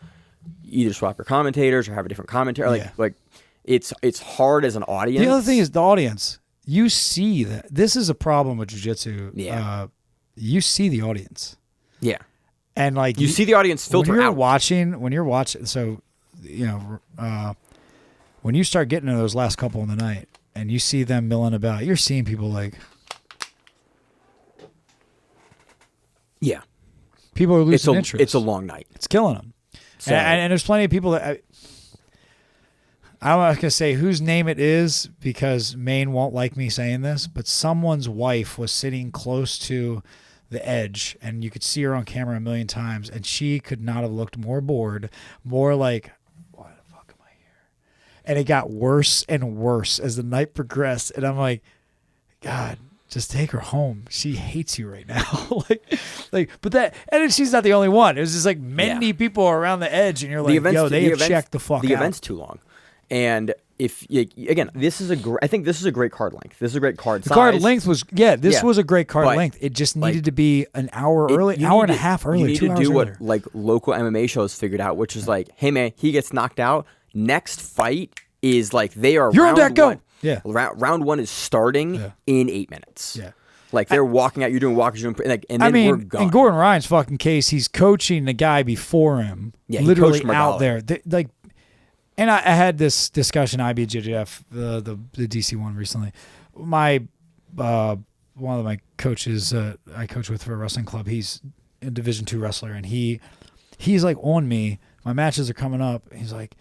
either swap your commentators or have a different commentary. Like it's hard as an audience. The other thing is the audience. You see that. This is a problem with jiu-jitsu. Yeah. You see the audience. Yeah. And like you see the audience filter when out. When you're watching, so, you know, when you start getting to those last couple in the night and you see them milling about, you're seeing people like... Yeah. People are losing interest. It's a long night. It's killing them. So, and there's plenty of people that... I'm not going to say whose name it is because Maine won't like me saying this, but someone's wife was sitting close to the edge, and you could see her on camera a million times, and she could not have looked more bored, more like... And it got worse and worse as the night progressed. And I'm like, God, just take her home. She hates you right now. but that, and then she's not the only one. It was just like many people around the edge, and you're like, they have checked the fuck out. The event's too long. And again, I think this is a great card length. This is a great card size. The card length was, was a great card length. It just needed to be an hour early, hour and a half early, 2 hours You need to do what earlier. like local MMA shows figured out, which is like, hey man, he gets knocked out. Next fight is like they are. You're on that go. One. Yeah. Round 1 is starting in 8 minutes. Yeah. Like they're walking out, you're doing walkers, and then we're gone. In Gordon Ryan's fucking case, he's coaching the guy before him, literally out there. And I had this discussion IBJJF, the DC one recently. One of my coaches I coach with for a wrestling club, he's a Division II wrestler, and he's like on me. My matches are coming up. He's like,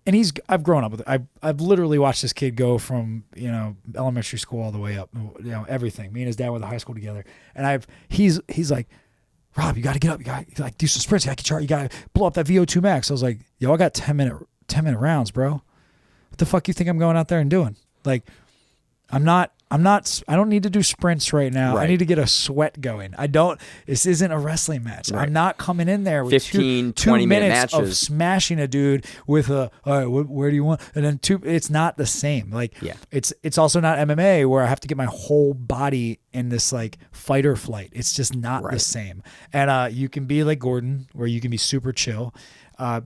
I've grown up with it. I've literally watched this kid go from, elementary school all the way up, everything. Me and his dad went to high school together. And he's like, Rob, you got to get up. You got to like do some sprints. You got to blow up that VO2 max. I was like, yo, I got 10-minute rounds, bro. What the fuck you think I'm going out there and doing? Like, I don't need to do sprints right now. Right. I need to get a sweat going. This isn't a wrestling match. Right. I'm not coming in there with 15, 2 20 minute minutes matches. of smashing a dude with all right, where do you want? And then it's not the same. Like, Yeah. it's also not MMA where I have to get my whole body in this like fight or flight. It's just not the same. And you can be like Gordon where you can be super chill.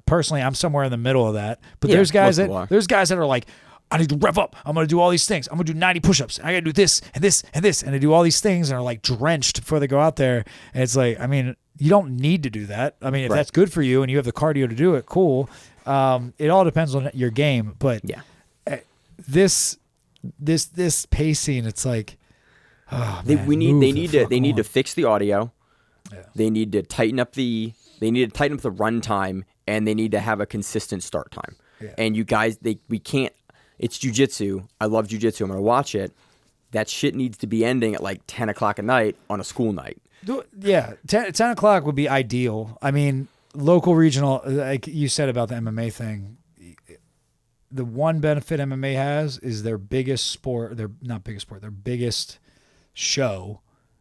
Personally, I'm somewhere in the middle of that. But there's guys that are like, I need to rev up. I'm going to do all these things. I'm going to do 90 push-ups. I got to do this and this and this. And they do all these things and are like drenched before they go out there. And it's like, I mean, you don't need to do that. I mean, if that's good for you and you have the cardio to do it, cool. It all depends on your game. But this pacing, it's like, oh, They man, need to fix the audio. Yeah. They need to tighten up the run time, and they need to have a consistent start time. Yeah. And you guys, we can't. It's jiu-jitsu. I love jiu-jitsu. I'm going to watch it. That shit needs to be ending at like 10 o'clock at night on a school night. Yeah, 10 o'clock would be ideal. I mean, local, regional, like you said about the MMA thing, the one benefit MMA has is their biggest show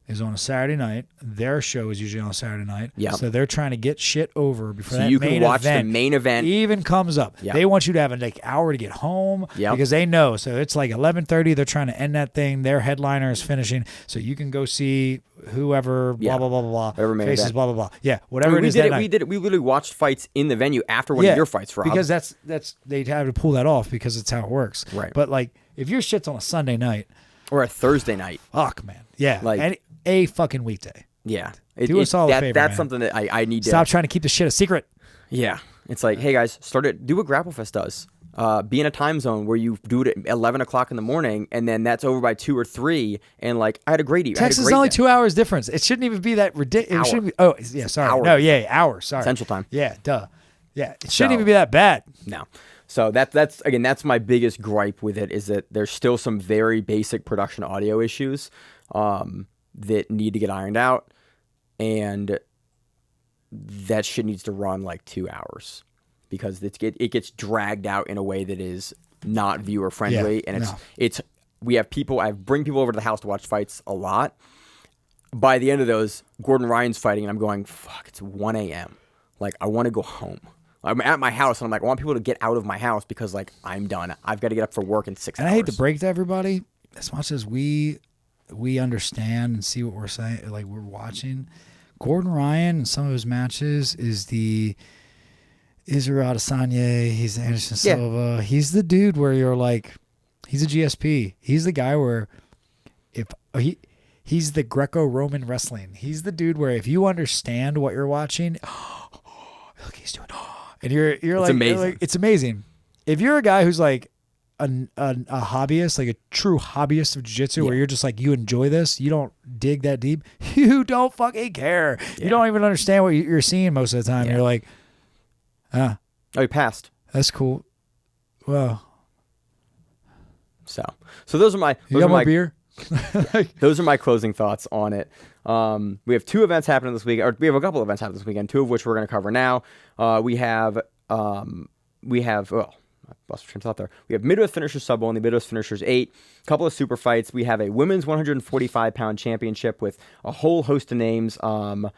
is on a Saturday night. Their show is usually on a Saturday night. Yeah. So they're trying to get shit over before So that you can watch the main event even comes up. Yeah. They want you to have an hour to get home Yep. because they know. So it's like 11:30. They're trying to end that thing. Their headliner is finishing. So you can go see whoever, blah, blah, blah, blah, blah. Whatever main Faces, event. blah, blah, blah. Yeah, whatever it is that night. We did it. We literally watched fights in the venue after one of your fights, Rob. Because that's they'd have to pull that off because it's how it works. Right. But like if your shit's on a Sunday night, or a Thursday night. fuck man. Yeah. Like a fucking weekday. Yeah. Do us all a favor, That's man. something that I need to Stop trying to keep the shit a secret. Yeah. It's like, hey guys, do what GrappleFest does. Be in a time zone where you do it at 11 o'clock in the morning, and then that's over by 2 or 3. And like, I had a great evening. Texas is only 2 hours difference. It shouldn't even be that ridiculous. It shouldn't be. Oh, yeah. Sorry. Hour. No. Yeah. Hour. Sorry. Central time. Yeah. Duh. Yeah. It shouldn't even be that bad. No. So that's my biggest gripe with it is that there's still some very basic production audio issues that need to get ironed out, and that shit needs to run like 2 hours because it gets dragged out in a way that is not viewer friendly, and I bring people over to the house to watch fights a lot. By the end of those, Gordon Ryan's fighting, and I'm going, fuck, it's 1 a.m. Like, I want to go home. I'm at my house, and I'm like, I want people to get out of my house because, like, I'm done. I've got to get up for work in 6 hours. And I hate to break to everybody, as much as we understand and see what we're saying, like we're watching, Gordon Ryan in some of his matches is the Israel Adesanya, he's the Anderson Silva. He's the dude where you're like, he's a GSP. He's the guy where he's the Greco-Roman wrestling. He's the dude where if you understand what you're watching, look, he's doing, and you're like, amazing. You're like, it's amazing. If you're a guy who's like a hobbyist, like a true hobbyist of jiu-jitsu, where you're just like, you enjoy this, you don't dig that deep, you don't fucking care. Yeah. You don't even understand what you're seeing most of the time. You're like, oh, he passed. that's cool. Well, So those are my. you got more beer? Those are my closing thoughts on it. We have 2 events happening this week, or we have a couple of events happening this weekend, 2 of which we're going to cover now. We have I lost my train of thought there. We have Midwest Finishers Sub only, Midwest Finishers 8, a couple of super fights. We have a women's 145-pound championship with a whole host of names. You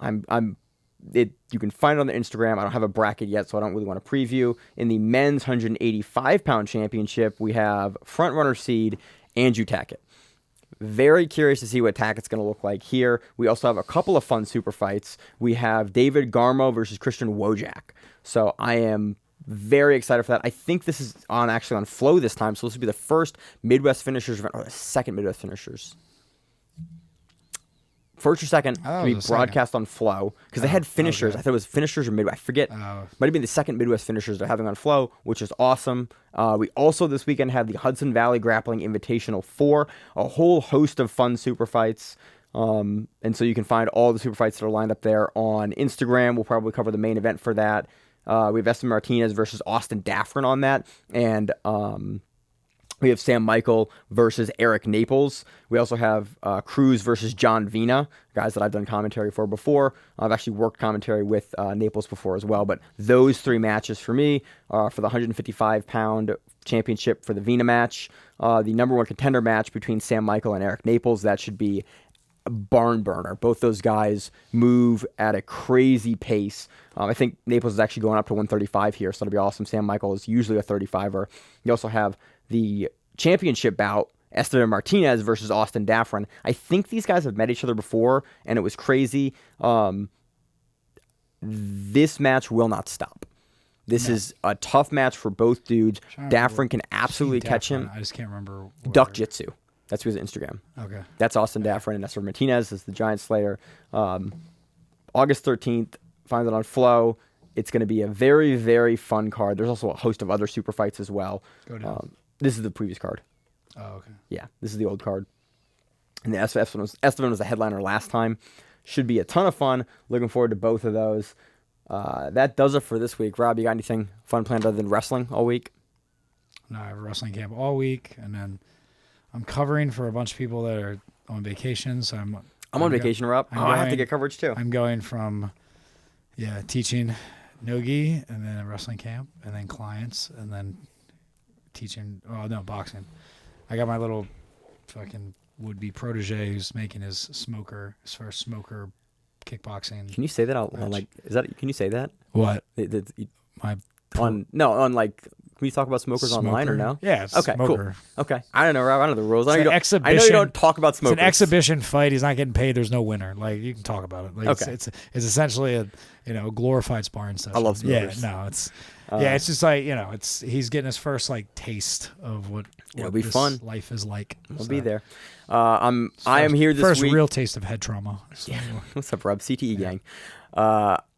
can find it on the Instagram. I don't have a bracket yet, so I don't really want to preview. In the men's 185-pound championship, we have front-runner seed Andrew Tackett. Very curious to see what Tackett's going to look like here. We also have a couple of fun super fights. We have David Garmo versus Christian Wojack. So I am very excited for that. I think this is actually on Flow this time, so this will be the first Midwest Finishers event, or the second Midwest Finishers. First or second to be broadcast on Flow, because they had Finishers. Okay. I thought it was Finishers or Midwest. I forget. Might have been the second Midwest Finishers they're having on Flow, which is awesome. We also this weekend have the Hudson Valley Grappling Invitational 4, a whole host of fun super fights. And so you can find all the super fights that are lined up there on Instagram. We'll probably cover the main event for that. We have Esteban Martinez versus Austin Daffron on that. And we have Sam Michael versus Eric Naples. We also have Cruz versus John Vina, guys that I've done commentary for before. I've actually worked commentary with Naples before as well. But those 3 matches for me for the 155-pound championship for the Vina match. The number 1 contender match between Sam Michael and Eric Naples. That should be a barn burner. Both those guys move at a crazy pace. I think Naples is actually going up to 135 here, so that'll be awesome. Sam Michael is usually a 35er. You also have the championship bout, Esteban Martinez versus Austin Daffron. I think these guys have met each other before, and it was crazy. This match will not stop. This is a tough match for both dudes. Daffron can absolutely catch him. I just can't remember. Duck Jitsu. That's his Instagram. Okay. That's Austin Daffron, and Esteban Martinez is the Giant Slayer. August 13th, find it on Flow. It's going to be a very, very fun card. There's also a host of other super fights as well. Go down. This is the previous card. Oh, okay. Yeah, this is the old card. And the Esteban was the headliner last time. Should be a ton of fun. Looking forward to both of those. That does it for this week. Rob, you got anything fun planned other than wrestling all week? No, I have a wrestling camp all week, and then I'm covering for a bunch of people that are on vacation. So I'm on vacation, Rob. I have to get coverage too. I'm going from, teaching no-gi, and then a wrestling camp, and then clients, and then teaching, boxing. I got my little fucking would-be protege who's making his first smoker kickboxing. Can you say that out? Can you say that? What? Can we talk about smokers online or no? Yeah. It's okay. smoker. Cool. Okay. I don't know, Rob. I don't know the rules. I know you don't talk about smokers. It's an exhibition fight. He's not getting paid. There's no winner. Like, you can talk about it. Like, okay. It's essentially a glorified sparring session. I love smokers. Yeah. No. It's just like he's getting his first like taste of what it'll be this fun. Life is like. We'll be there. I am here this first week. First real taste of head trauma. So. Yeah. What's up, Rob? CTE gang.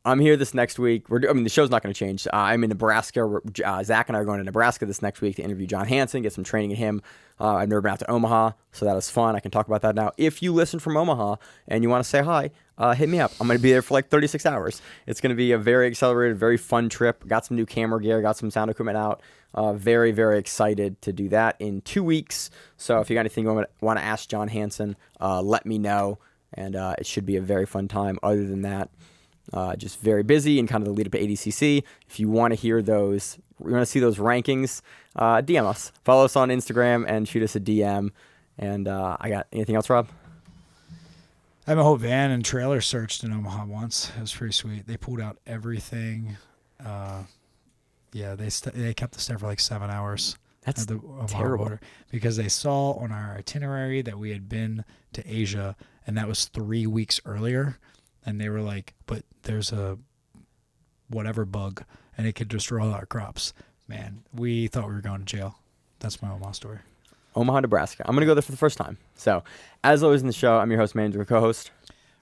I'm here this next week. The show's not going to change. I'm in Nebraska. Zach and I are going to Nebraska this next week to interview John Hansen, get some training in him. I've never been out to Omaha, so that was fun. I can talk about that now. If you listen from Omaha and you want to say hi, hit me up. I'm going to be there for like 36 hours. It's going to be a very accelerated, very fun trip. Got some new camera gear, got some sound equipment out. Very, very excited to do that in 2 weeks. So if you got anything you want to ask John Hansen, let me know. And it should be a very fun time. Other than that, just very busy and kind of the lead up to ADCC. If you want to hear those, you want to see those rankings, DM us. Follow us on Instagram and shoot us a DM. And I got anything else, Rob? I have a whole van and trailer searched in Omaha once. It was pretty sweet. They pulled out everything. They kept us there for like 7 hours. That's at the Omaha terrible. Border because they saw on our itinerary that we had been to Asia, and that was 3 weeks earlier. And they were like, but there's a whatever bug, and it could destroy all our crops. Man, we thought we were going to jail. That's my Omaha story. Omaha, Nebraska. I'm going to go there for the first time. So, as always in the show, I'm your host, manager, co-host,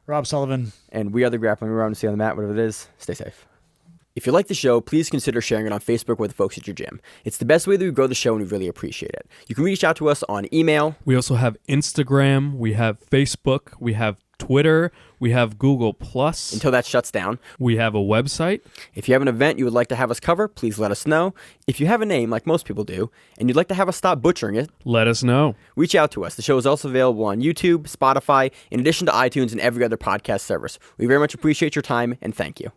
Rob Sullivan. And we are the Grappling. We're on to see on the mat, whatever it is. Stay safe. If you like the show, please consider sharing it on Facebook with the folks at your gym. It's the best way that we grow the show, and we really appreciate it. You can reach out to us on email. We also have Instagram. We have Facebook. We have Twitter. We have Google+. Until that shuts down. We have a website. If you have an event you would like to have us cover, please let us know. If you have a name, like most people do, and you'd like to have us stop butchering it, let us know. Reach out to us. The show is also available on YouTube, Spotify, in addition to iTunes and every other podcast service. We very much appreciate your time, and thank you.